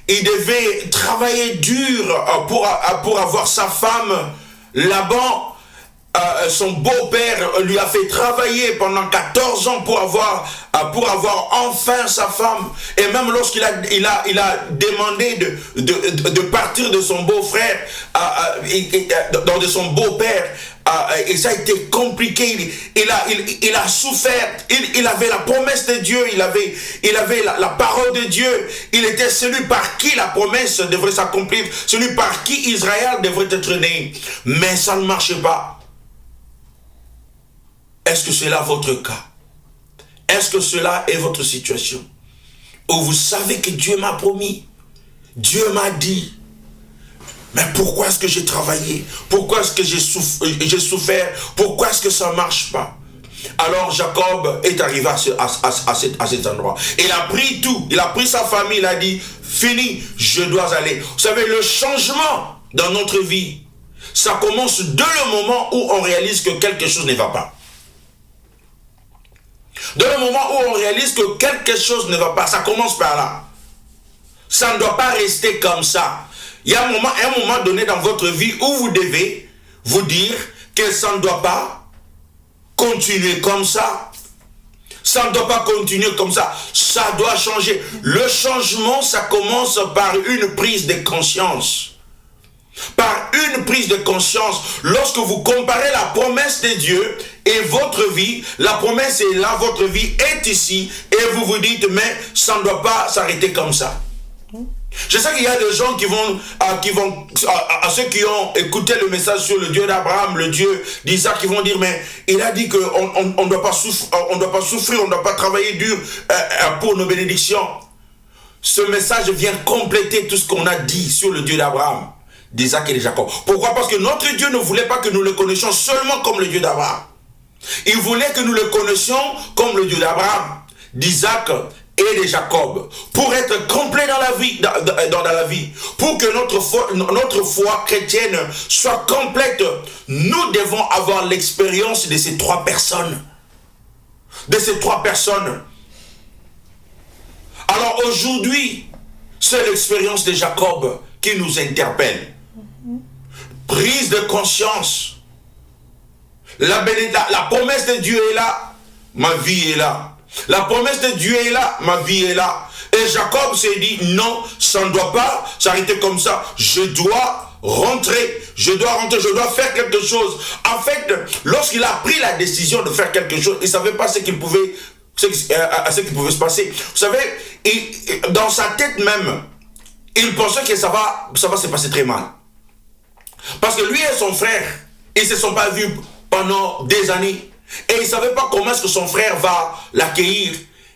il devait travailler dur pour avoir sa femme. Laban, son beau-père lui a fait travailler pendant 14 ans pour avoir enfin sa femme. Et même lorsqu'il a demandé de partir de son beau-frère, de son beau-père, et ça a été compliqué. Il a souffert. Il avait la promesse de Dieu, il avait la parole de Dieu. Il était celui par qui la promesse devrait s'accomplir, celui par qui Israël devrait être né. Mais ça ne marchait pas. Est-ce que c'est là votre cas? Est-ce que cela est votre situation? Où vous savez que Dieu m'a promis, Dieu m'a dit, mais pourquoi est-ce que j'ai travaillé? Pourquoi est-ce que j'ai souffert? Pourquoi est-ce que ça ne marche pas? Alors Jacob est arrivé à cet endroit. Il a pris tout, il a pris sa famille, il a dit, fini, je dois aller. Vous savez, le changement dans notre vie, ça commence dès le moment où on réalise que quelque chose ne va pas. Dans le moment où on réalise que quelque chose ne va pas, ça commence par là. Ça ne doit pas rester comme ça. Il y a un moment donné dans votre vie où vous devez vous dire que ça ne doit pas continuer comme ça. Ça ne doit pas continuer comme ça. Ça doit changer. Le changement, ça commence par une prise de conscience. Par une prise de conscience, lorsque vous comparez la promesse de Dieu et votre vie, la promesse est là, votre vie est ici, et vous vous dites, mais ça ne doit pas s'arrêter comme ça. Je sais qu'il y a des gens qui vont à ceux qui ont écouté le message sur le Dieu d'Abraham, le Dieu d'Isaac, qui vont dire, mais il a dit qu'on ne doit pas souffrir, on ne doit pas travailler dur pour nos bénédictions. Ce message vient compléter tout ce qu'on a dit sur le Dieu d'Abraham, d'Isaac et de Jacob. Pourquoi? Parce que notre Dieu ne voulait pas que nous le connaissions seulement comme le Dieu d'Abraham. Il voulait que nous le connaissions comme le Dieu d'Abraham, d'Isaac et de Jacob, pour être complet dans la vie, dans la vie, pour que notre foi chrétienne soit complète. Nous devons avoir l'expérience de ces trois personnes. Alors aujourd'hui, c'est l'expérience de Jacob qui nous interpelle. Prise de conscience. la promesse de Dieu est là, ma vie est là. La promesse de Dieu est là, ma vie est là. Et Jacob s'est dit, non, ça ne doit pas s'arrêter comme ça. Je dois rentrer, je dois faire quelque chose. En fait, lorsqu'il a pris la décision de faire quelque chose, il ne savait pas ce qui pouvait se passer. Vous savez, dans sa tête même, il pensait que ça va se passer très mal. Parce que lui et son frère, ils ne se sont pas vus pendant des années. Et il ne savait pas comment est-ce que son frère va l'accueillir.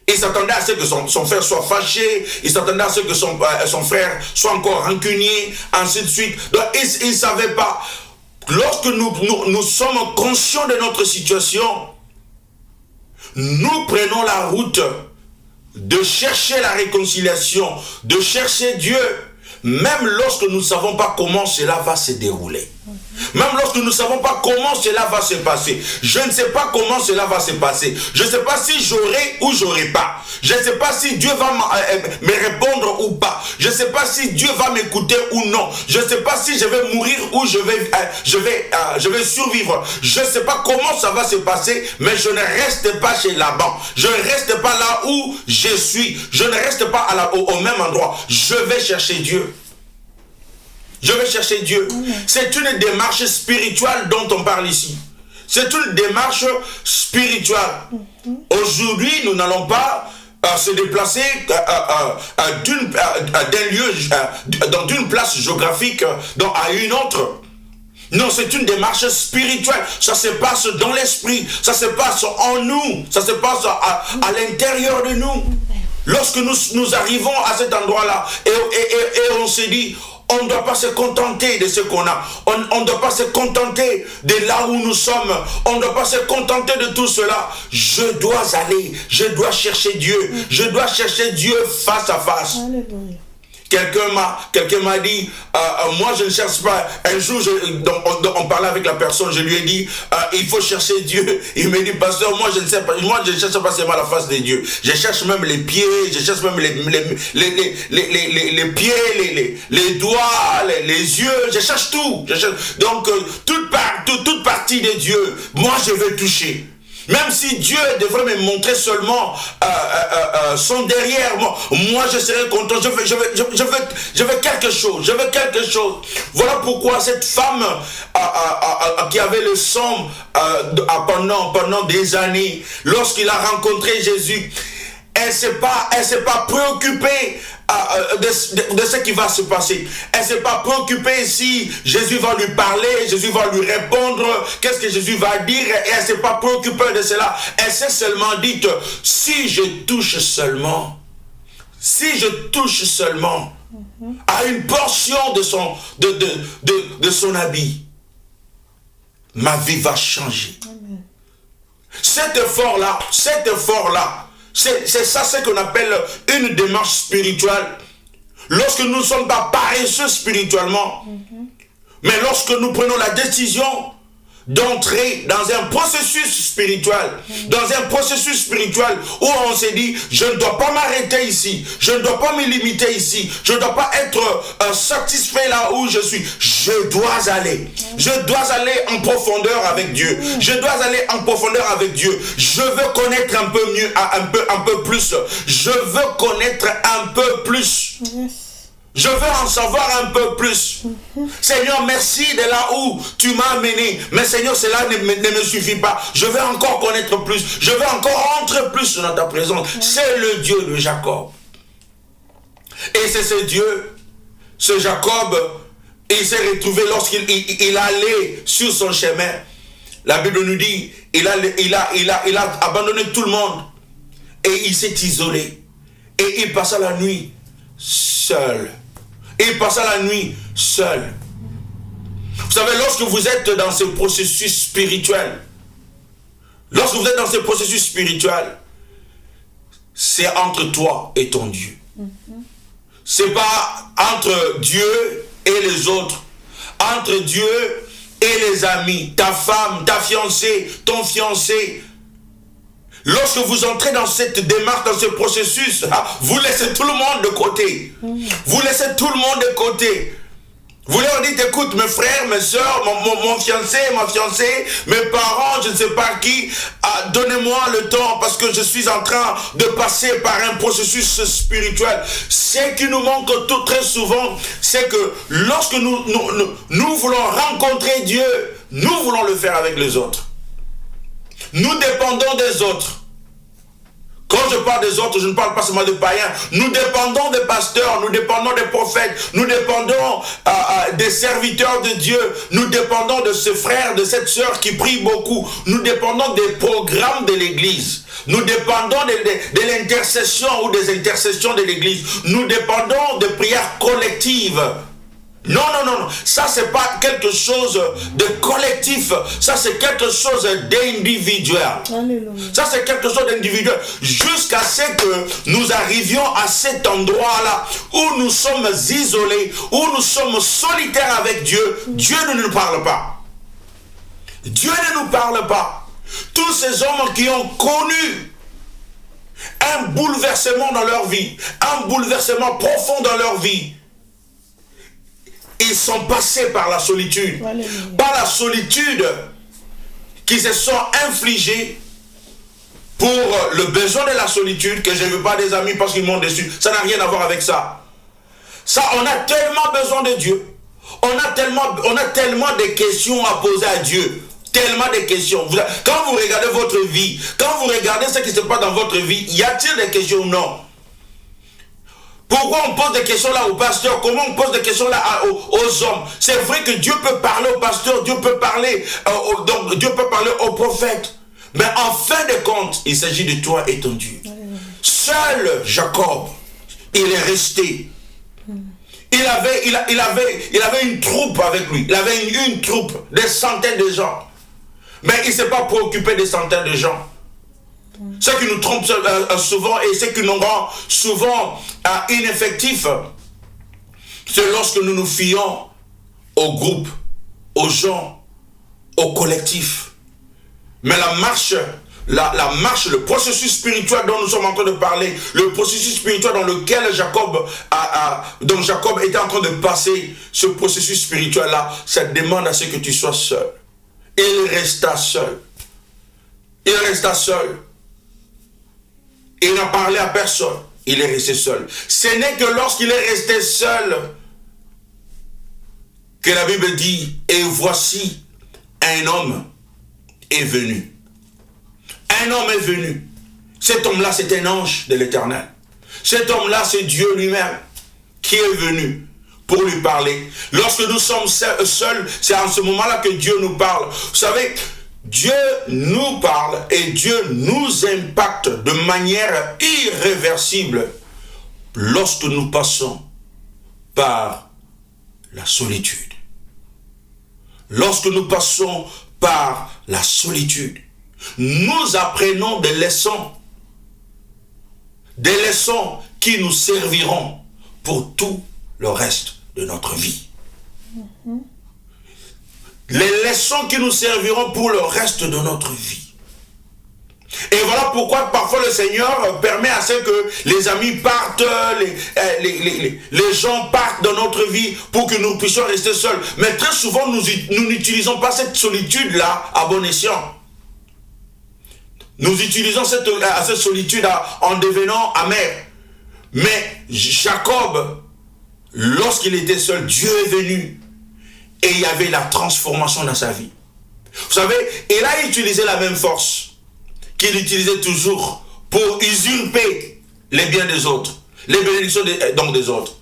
Il s'attendait à ce que son frère soit fâché. Il s'attendait à ce que son frère soit encore rancunier, ainsi de suite. Donc il ne savait pas. Lorsque nous sommes conscients de notre situation, nous prenons la route de chercher la réconciliation, de chercher Dieu, même lorsque nous ne savons pas comment cela va se dérouler. Même lorsque nous ne savons pas comment cela va se passer. Je ne sais pas comment cela va se passer. Je ne sais pas si j'aurai ou j'aurai pas. Je ne sais pas si Dieu va me répondre ou pas. Je ne sais pas si Dieu va m'écouter ou non. Je ne sais pas si je vais mourir ou je vais survivre. Je ne sais pas comment ça va se passer, mais je ne reste pas chez Laban. Je ne reste pas là où je suis. Je ne reste pas au même endroit. Je vais chercher Dieu. Je vais chercher Dieu. C'est une démarche spirituelle dont on parle ici. C'est une démarche spirituelle. Aujourd'hui, nous n'allons pas se déplacer d'un lieu, d'une place géographique à une autre. Non, c'est une démarche spirituelle. Ça se passe dans l'esprit. Ça se passe en nous. Ça se passe à l'intérieur de nous. Lorsque nous arrivons à cet endroit-là et on se dit, on ne doit pas se contenter de ce qu'on a. On ne doit pas se contenter de là où nous sommes. On ne doit pas se contenter de tout cela. Je dois aller. Je dois chercher Dieu. Je dois chercher Dieu face à face. Alléluia. Quelqu'un m'a dit, moi je ne cherche pas. Un jour, on parlait avec la personne, je lui ai dit, il faut chercher Dieu. Il me dit, pasteur, moi je ne sais pas, moi je ne cherche pas seulement la face de Dieu. Je cherche même les pieds, je cherche même les pieds, les doigts, les yeux, je cherche tout. Donc, toute partie de Dieu, moi je veux toucher. Même si Dieu devrait me montrer seulement son derrière, moi je serai content. Je veux quelque chose. Je veux quelque chose. Voilà pourquoi cette femme qui avait le sang pendant des années, lorsqu'il a rencontré Jésus, elle ne s'est pas préoccupée de ce qui va se passer. Elle ne s'est pas préoccupée si Jésus va lui parler, Jésus va lui répondre, qu'est-ce que Jésus va dire, et elle ne s'est pas préoccupée de cela. Elle s'est seulement dit, si je touche seulement à une portion de son habit, ma vie va changer. Amen. Cet effort-là, c'est ça ce qu'on appelle une démarche spirituelle. Lorsque nous ne sommes pas paresseux spirituellement, mais lorsque nous prenons la décision d'entrer dans un processus spirituel, où on s'est dit, je ne dois pas m'arrêter ici, je ne dois pas me limiter ici, je ne dois pas être satisfait là où je suis, je dois aller en profondeur avec Dieu, je veux connaître un peu mieux, un peu plus, je veux connaître un peu plus. Je veux en savoir un peu plus. Seigneur, merci de là où tu m'as amené. Mais Seigneur, cela ne me suffit pas. Je veux encore connaître plus. Je veux encore entrer plus dans ta présence. C'est le Dieu de Jacob. Et c'est ce Dieu, ce Jacob, il s'est retrouvé lorsqu'il allait sur son chemin. La Bible nous dit, il a abandonné tout le monde. Et il s'est isolé. Et il passa la nuit seul. Vous savez, lorsque vous êtes dans ce processus spirituel, c'est entre toi et ton Dieu. C'est pas entre Dieu et les autres, entre Dieu et les amis, ta femme, ta fiancée, ton fiancé. Lorsque vous entrez dans cette démarche, dans ce processus, vous laissez tout le monde de côté. Vous laissez tout le monde de côté. Vous leur dites, écoute, mes frères, mes soeurs, mon fiancé, ma fiancée, mes parents, je ne sais pas qui, donnez-moi le temps parce que je suis en train de passer par un processus spirituel. Ce qui nous manque très souvent, c'est que lorsque nous voulons rencontrer Dieu, nous voulons le faire avec les autres. Nous dépendons des autres. Quand je parle des autres, je ne parle pas seulement de païens. Nous dépendons des pasteurs, nous dépendons des prophètes, nous dépendons des serviteurs de Dieu, nous dépendons de ce frère, de cette sœur qui prie beaucoup, nous dépendons des programmes de l'Église, nous dépendons de l'intercession ou des intercessions de l'Église, nous dépendons de prières collectives. Non, non, non, non, ça c'est pas quelque chose de collectif, ça c'est quelque chose d'individuel. Ça c'est quelque chose d'individuel, jusqu'à ce que nous arrivions à cet endroit-là où nous sommes isolés, où nous sommes solitaires avec Dieu. Dieu ne nous parle pas. Dieu ne nous parle pas. Tous ces hommes qui ont connu un bouleversement dans leur vie, un bouleversement profond dans leur vie, ils sont passés par la solitude. Alléluia. Par la solitude qui se sont infligés pour le besoin de la solitude, que je ne veux pas des amis parce qu'ils m'ont déçu. Ça n'a rien à voir avec ça. Ça, on a tellement besoin de Dieu. On a tellement de questions à poser à Dieu. Tellement de questions. Quand vous regardez votre vie, quand vous regardez ce qui se passe dans votre vie, y a-t-il des questions? Non. Pourquoi on pose des questions là au pasteur? Comment on pose des questions là aux hommes? C'est vrai que Dieu peut parler au pasteur, Dieu peut parler, Dieu peut parler au prophète. Mais en fin de compte, il s'agit de toi et ton Dieu. Seul Jacob, il est resté. Il avait une troupe avec lui. Il avait une troupe, des centaines de gens. Mais il ne s'est pas préoccupé des centaines de gens. Ce qui nous trompe souvent et ce qui nous rend souvent ineffectifs, c'est lorsque nous nous fions au groupe, aux gens, au collectif. Mais la marche, le processus spirituel dont nous sommes en train de parler, le processus spirituel dans lequel Jacob était en train de passer, ce processus spirituel-là, ça demande à ce que tu sois seul. Il resta seul. Il resta seul. Il n'a parlé à personne. Il est resté seul. Ce n'est que lorsqu'il est resté seul que la Bible dit, et voici, un homme est venu. Un homme est venu. Cet homme-là, c'est un ange de l'Éternel. Cet homme-là, c'est Dieu lui-même qui est venu pour lui parler. Lorsque nous sommes seuls, c'est en ce moment-là que Dieu nous parle. Vous savez, Dieu nous parle et Dieu nous impacte de manière irréversible lorsque nous passons par la solitude. Lorsque nous passons par la solitude, nous apprenons des leçons qui nous serviront pour tout le reste de notre vie. Les leçons qui nous serviront pour le reste de notre vie. Et voilà pourquoi parfois le Seigneur permet à ce que les amis partent, les gens partent dans notre vie pour que nous puissions rester seuls. Mais très souvent, nous n'utilisons pas cette solitude-là à bon escient. Nous utilisons cette solitude en devenant amer. Mais Jacob, lorsqu'il était seul, Dieu est venu. Et il y avait la transformation dans sa vie. Vous savez, il a utilisé la même force qu'il utilisait toujours pour usurper les biens des autres, les bénédictions des autres.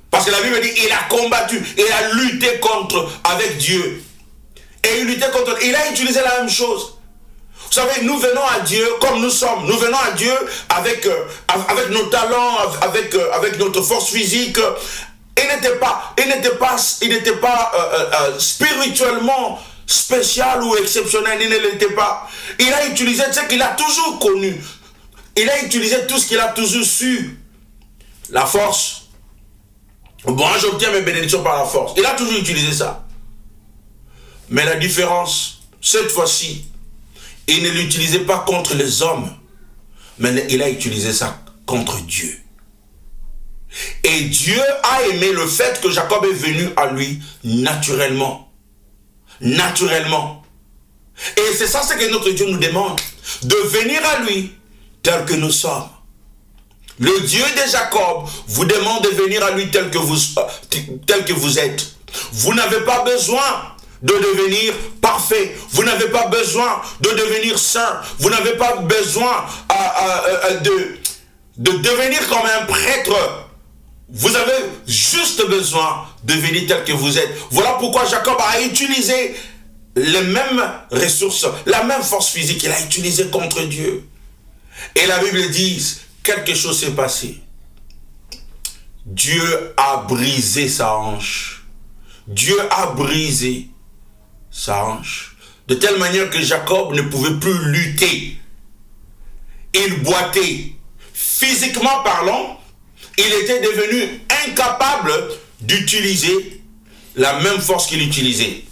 Parce que la Bible dit, il a combattu, il a lutté avec Dieu. Et il a utilisé la même chose. Vous savez, nous venons à Dieu comme nous sommes. Nous venons à Dieu avec nos talents, avec notre force physique. Il n'était pas spirituellement spécial ou exceptionnel. Il ne l'était pas. Il a utilisé ce qu'il a toujours connu. Il a utilisé tout ce qu'il a toujours su. La force. Bon, j'obtiens mes bénédictions par la force. Il a toujours utilisé ça. Mais la différence, cette fois-ci, il ne l'utilisait pas contre les hommes, mais il a utilisé ça contre Dieu. Et Dieu a aimé le fait que Jacob est venu à lui naturellement. Naturellement. Et c'est ça ce que notre Dieu nous demande. De venir à lui tel que nous sommes. Le Dieu de Jacob vous demande de venir à lui tel que vous êtes. Vous n'avez pas besoin de devenir parfait. Vous n'avez pas besoin de devenir saint. Vous n'avez pas besoin de devenir comme un prêtre. Vous avez juste besoin de venir tel que vous êtes. Voilà pourquoi Jacob a utilisé les mêmes ressources, la même force physique qu'il a utilisée contre Dieu. Et la Bible dit, quelque chose s'est passé. Dieu a brisé sa hanche. Dieu a brisé sa hanche. De telle manière que Jacob ne pouvait plus lutter. Il boitait. Physiquement parlant, il était devenu incapable d'utiliser la même force qu'il utilisait.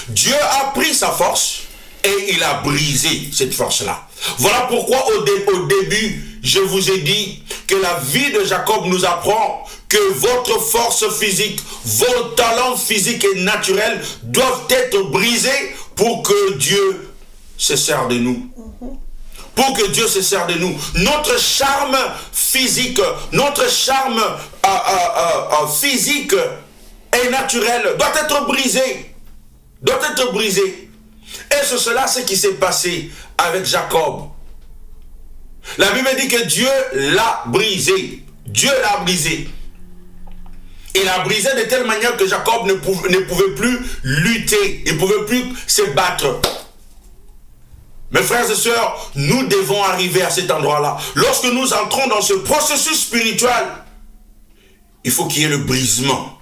Dieu a pris sa force et il a brisé cette force-là. Voilà pourquoi au début, je vous ai dit que la vie de Jacob nous apprend que votre force physique, vos talents physiques et naturels doivent être brisés pour que Dieu se serve de nous. Pour que Dieu se serve de nous. Notre charme physique, notre charme physique et naturel doit être brisé. Doit être brisé. Et c'est cela ce qui s'est passé avec Jacob. La Bible dit que Dieu l'a brisé. Dieu l'a brisé. Il a brisé de telle manière que Jacob ne pouvait plus lutter. Il ne pouvait plus se battre. Mes frères et sœurs, nous devons arriver à cet endroit-là. Lorsque nous entrons dans ce processus spirituel, il faut qu'il y ait le brisement.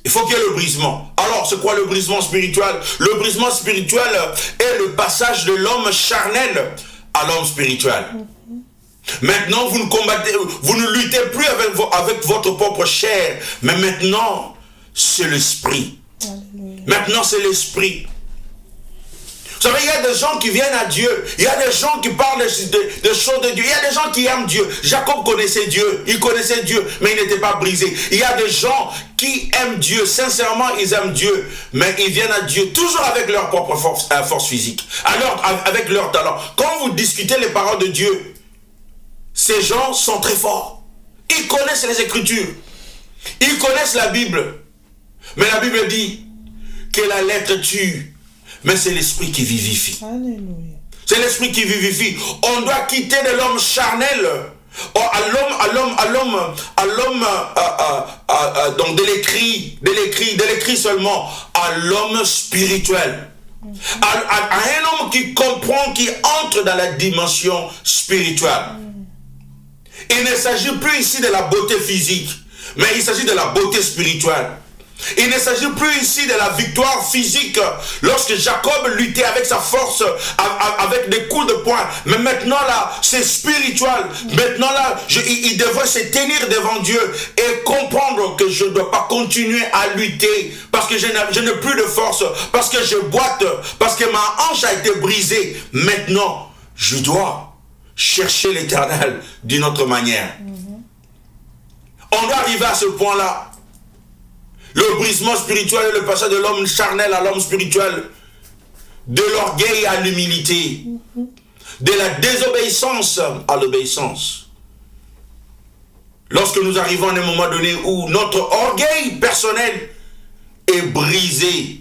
Il faut qu'il y ait le brisement. Alors, c'est quoi le brisement spirituel? Le brisement spirituel est le passage de l'homme charnel à l'homme spirituel. Maintenant, vous ne luttez plus avec votre propre chair, mais maintenant, c'est l'esprit. Maintenant, c'est l'esprit. Vous savez, il y a des gens qui viennent à Dieu. Il y a des gens qui parlent de choses de Dieu. Il y a des gens qui aiment Dieu. Jacob connaissait Dieu. Il connaissait Dieu, mais il n'était pas brisé. Il y a des gens qui aiment Dieu. Sincèrement, ils aiment Dieu. Mais ils viennent à Dieu toujours avec leur propre force physique. Alors, avec leur talent. Quand vous discutez les paroles de Dieu, ces gens sont très forts. Ils connaissent les Écritures. Ils connaissent la Bible. Mais la Bible dit que la lettre tue. Mais c'est l'esprit qui vivifie. Alléluia. C'est l'esprit qui vivifie. On doit quitter de l'homme charnel donc de l'écrit seulement, à l'homme spirituel. À un homme qui comprend, qui entre dans la dimension spirituelle. Il ne s'agit plus ici de la beauté physique, mais il s'agit de la beauté spirituelle. Il ne s'agit plus ici de la victoire physique lorsque Jacob luttait avec sa force, avec des coups de poing. Mais maintenant là, c'est spirituel. Maintenant là, il devrait se tenir devant Dieu et comprendre que je ne dois pas continuer à lutter parce que je n'ai plus de force, parce que je boite, parce que ma hanche a été brisée. Maintenant, je dois chercher l'Éternel d'une autre manière. On doit arriver à ce point-là. Le brisement spirituel est le passage de l'homme charnel à l'homme spirituel, de l'orgueil à l'humilité, de la désobéissance à l'obéissance. Lorsque nous arrivons à un moment donné où notre orgueil personnel est brisé,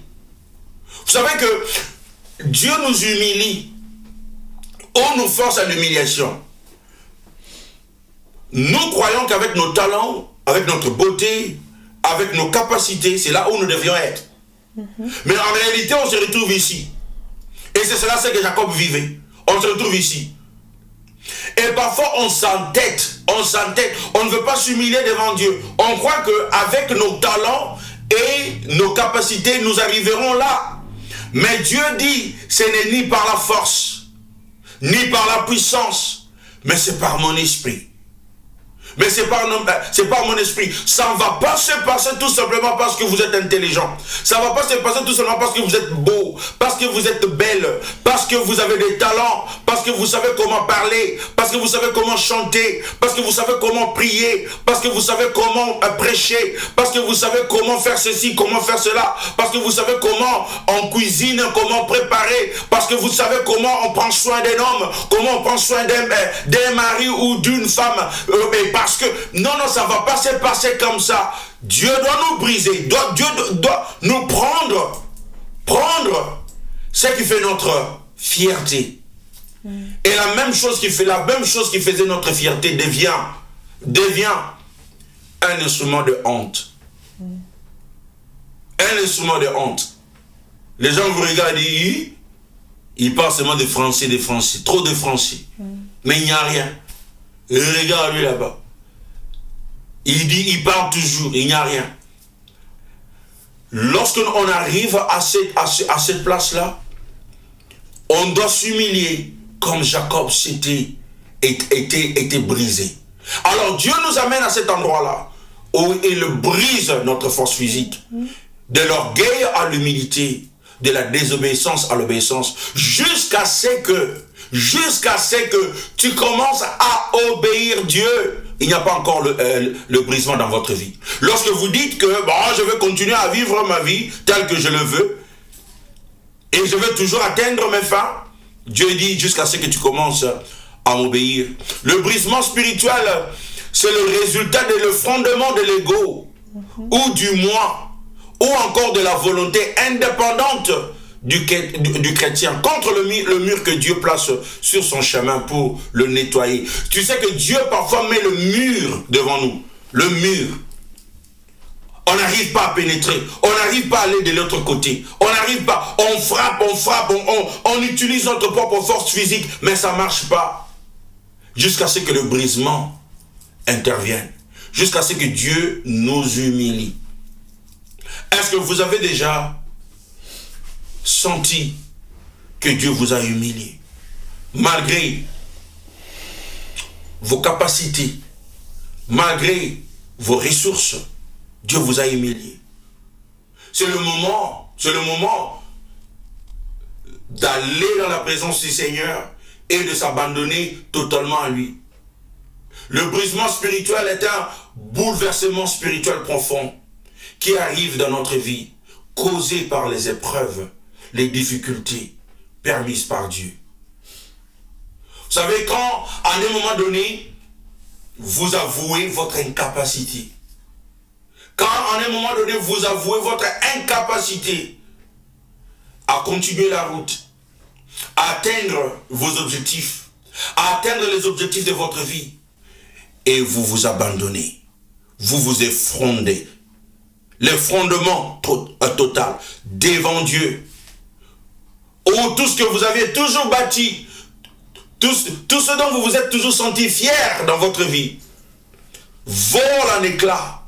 vous savez que Dieu nous humilie, on nous force à l'humiliation. Nous croyons qu'avec nos talents, avec notre beauté, avec nos capacités, c'est là où nous devions être. Mais en réalité, on se retrouve ici. Et c'est cela ce que Jacob vivait. On se retrouve ici. Et parfois, on s'entête. On ne veut pas s'humilier devant Dieu. On croit qu'avec nos talents et nos capacités, nous arriverons là. Mais Dieu dit, ce n'est ni par la force, ni par la puissance, mais c'est par mon esprit. Mais c'est pas mon esprit. Ça ne va pas se passer tout simplement parce que vous êtes intelligent. Ça ne va pas se passer tout simplement parce que vous êtes beau, parce que vous êtes belle, parce que vous avez des talents, parce que vous savez comment parler, parce que vous savez comment chanter, parce que vous savez comment prier, parce que vous savez comment prêcher, parce que vous savez comment faire ceci, comment faire cela, parce que vous savez comment on cuisine, comment préparer, parce que vous savez comment on prend soin d'un homme, comment on prend soin d'un mari ou d'une femme. Parce que, non, ça ne va pas se passer comme ça. Dieu doit nous briser. Dieu doit nous prendre ce qui fait notre fierté. Et la même chose qui faisait notre fierté devient un instrument de honte. Un instrument de honte. Les gens vous regardent et disent, il parle seulement de français, trop de français. Mais il n'y a rien. Regarde lui là-bas. Il parle toujours, il n'y a rien. Lorsqu'on arrive à cette place-là, on doit s'humilier comme Jacob était brisé. Alors Dieu nous amène à cet endroit-là où il brise notre force physique, de l'orgueil à l'humilité, de la désobéissance à l'obéissance, jusqu'à ce que tu commences à obéir Dieu. Il n'y a pas encore le brisement dans votre vie. Lorsque vous dites que je veux continuer à vivre ma vie telle que je le veux, et je veux toujours atteindre mes fins, Dieu dit jusqu'à ce que tu commences à m'obéir. Le brisement spirituel, c'est le résultat le fondement de l'ego, ou du moi, ou encore de la volonté indépendante du chrétien contre le mur que Dieu place sur son chemin pour le nettoyer. Tu sais que Dieu parfois met le mur devant nous. Le mur. On n'arrive pas à pénétrer. On n'arrive pas à aller de l'autre côté. On n'arrive pas. On frappe. On utilise notre propre force physique, mais ça ne marche pas. Jusqu'à ce que le brisement intervienne. Jusqu'à ce que Dieu nous humilie. Est-ce que vous avez déjà senti que Dieu vous a humilié? Malgré vos capacités, malgré vos ressources, Dieu vous a humilié. C'est le moment d'aller dans la présence du Seigneur et de s'abandonner totalement à lui. Le brisement spirituel est un bouleversement spirituel profond qui arrive dans notre vie, causé par les épreuves, les difficultés permises par Dieu. Vous savez, quand à un moment donné, vous avouez votre incapacité, quand à un moment donné, vous avouez votre incapacité à continuer la route, à atteindre vos objectifs, à atteindre les objectifs de votre vie, et vous vous abandonnez, vous vous effondrez, l'effondrement total devant Dieu, ou tout ce que vous avez toujours bâti, tout ce dont vous vous êtes toujours senti fier dans votre vie, vole en éclats.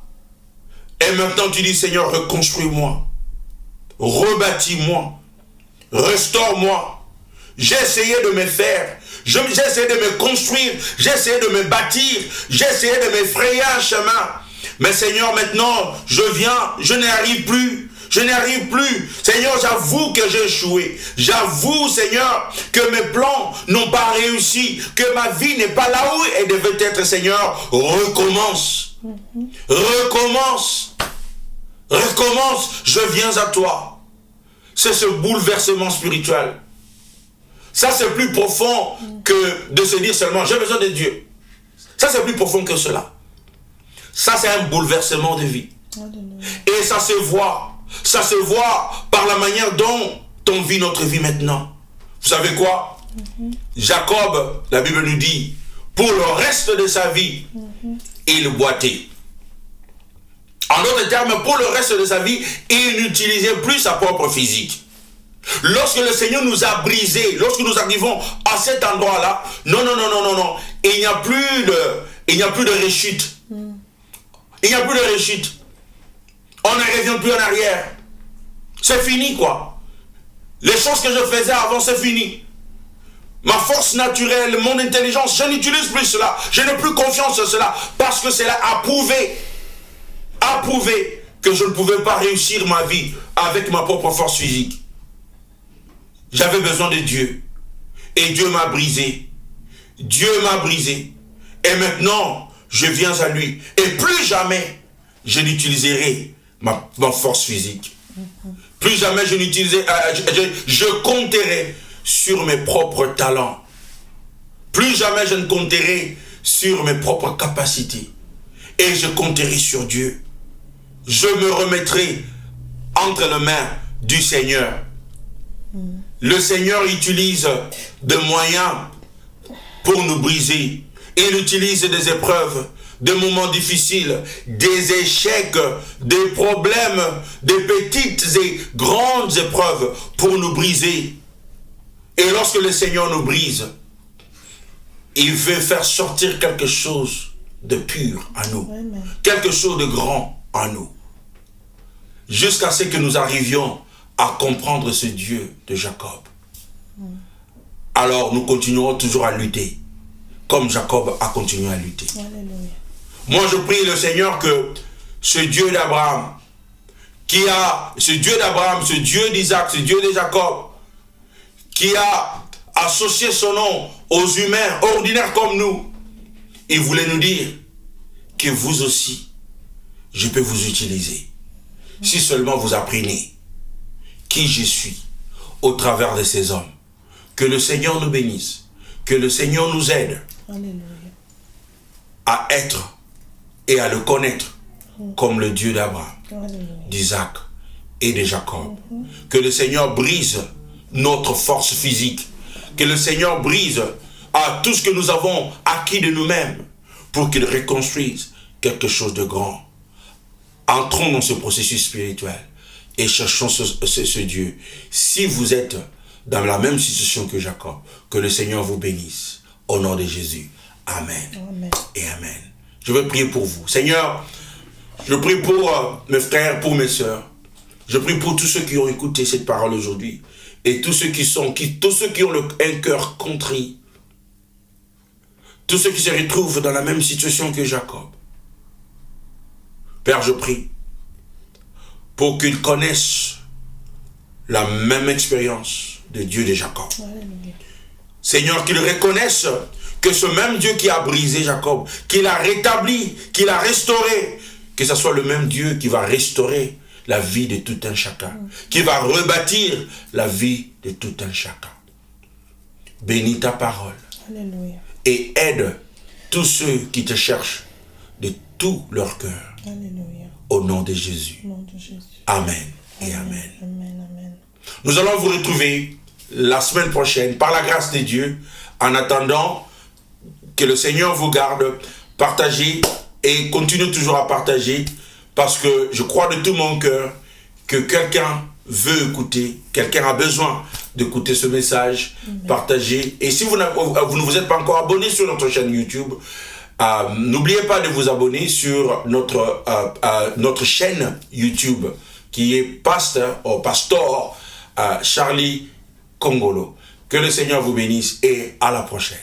Et maintenant tu dis, Seigneur, reconstruis-moi, rebâtis-moi, restaure-moi. J'ai essayé de me faire, j'ai essayé de me construire, j'ai essayé de me bâtir, j'ai essayé de me frayer un chemin. Mais Seigneur, maintenant, je viens, je n'y arrive plus. Seigneur, j'avoue que j'ai échoué. J'avoue, Seigneur, que mes plans n'ont pas réussi, que ma vie n'est pas là où elle devait être. Seigneur, recommence. Recommence, je viens à toi. C'est ce bouleversement spirituel. Ça, c'est plus profond que de se dire seulement, j'ai besoin de Dieu. Ça, c'est plus profond que cela. Ça, c'est un bouleversement de vie. Et ça se voit par la manière dont on vit notre vie maintenant. Vous savez quoi? Jacob, la Bible nous dit, pour le reste de sa vie, il boitait. En d'autres termes, pour le reste de sa vie, il n'utilisait plus sa propre physique. Lorsque le Seigneur nous a brisés, lorsque nous arrivons à cet endroit-là, non, il n'y a plus de rechute. Il n'y a plus de rechute. On ne revient plus en arrière. C'est fini, quoi. Les choses que je faisais avant, c'est fini. ma force naturelle, mon intelligence, je n'utilise plus cela. Je n'ai plus confiance en cela. Parce que cela a prouvé que je ne pouvais pas réussir ma vie avec ma propre force physique. J'avais besoin de Dieu. Et Dieu m'a brisé. Dieu m'a brisé. Et maintenant, je viens à lui. Et plus jamais, je n'utiliserai ma force physique. Plus jamais je n'utiliserai, je compterai sur mes propres talents. Plus jamais je ne compterai sur mes propres capacités. Et je compterai sur Dieu. Je me remettrai entre les mains du Seigneur. Le Seigneur utilise des moyens pour nous briser. Il utilise des épreuves, des moments difficiles, des échecs, des problèmes, des petites et grandes épreuves pour nous briser. Et lorsque le Seigneur nous brise, il veut faire sortir quelque chose de pur en nous, quelque chose de grand en nous, jusqu'à ce que nous arrivions à comprendre ce Dieu de Jacob. Alors nous continuerons toujours à lutter, comme Jacob a continué à lutter. Alléluia. Moi je prie le Seigneur que ce Dieu d'Abraham, ce Dieu d'Isaac, ce Dieu de Jacob, qui a associé son nom aux humains ordinaires comme nous, il voulait nous dire que vous aussi, je peux vous utiliser. Si seulement vous apprenez qui je suis au travers de ces hommes. Que le Seigneur nous bénisse. Que le Seigneur nous aide. Alléluia. À être et à le connaître comme le Dieu d'Abraham, Alléluia. d'Isaac et de Jacob. Que le Seigneur brise notre force physique. Que le Seigneur brise à tout ce que nous avons acquis de nous-mêmes pour qu'il reconstruise quelque chose de grand. Entrons dans ce processus spirituel et cherchons ce Dieu. Si vous êtes dans la même situation que Jacob, que le Seigneur vous bénisse. Au nom de Jésus. Amen. Amen. Et amen. Je vais prier pour vous. Seigneur, je prie pour mes frères, pour mes sœurs. Je prie pour tous ceux qui ont écouté cette parole aujourd'hui. Et tous ceux tous ceux qui ont un cœur contrit. Tous ceux qui se retrouvent dans la même situation que Jacob. Père, je prie pour qu'ils connaissent la même expérience de Dieu de Jacob. Alléluia. Seigneur, qu'ils reconnaissent que ce même Dieu qui a brisé Jacob, qui l'a rétabli, qui l'a restauré, que ce soit le même Dieu qui va restaurer la vie de tout un chacun, qui va rebâtir la vie de tout un chacun. Bénis ta parole. Alléluia. Et aide tous ceux qui te cherchent de tout leur cœur. Alléluia. Au nom de Jésus. Au nom de Jésus. Amen et amen. Amen. Amen. Nous allons vous retrouver la semaine prochaine, par la grâce de Dieu. En attendant, que le Seigneur vous garde. Partagez et continuez toujours à partager, parce que je crois de tout mon cœur que quelqu'un veut écouter, quelqu'un a besoin d'écouter ce message. Partagez. Et si vous ne vous êtes pas encore abonné sur notre chaîne YouTube, n'oubliez pas de vous abonner sur notre chaîne YouTube, qui est Pasteur Charlie Congolo. Que le Seigneur vous bénisse et à la prochaine.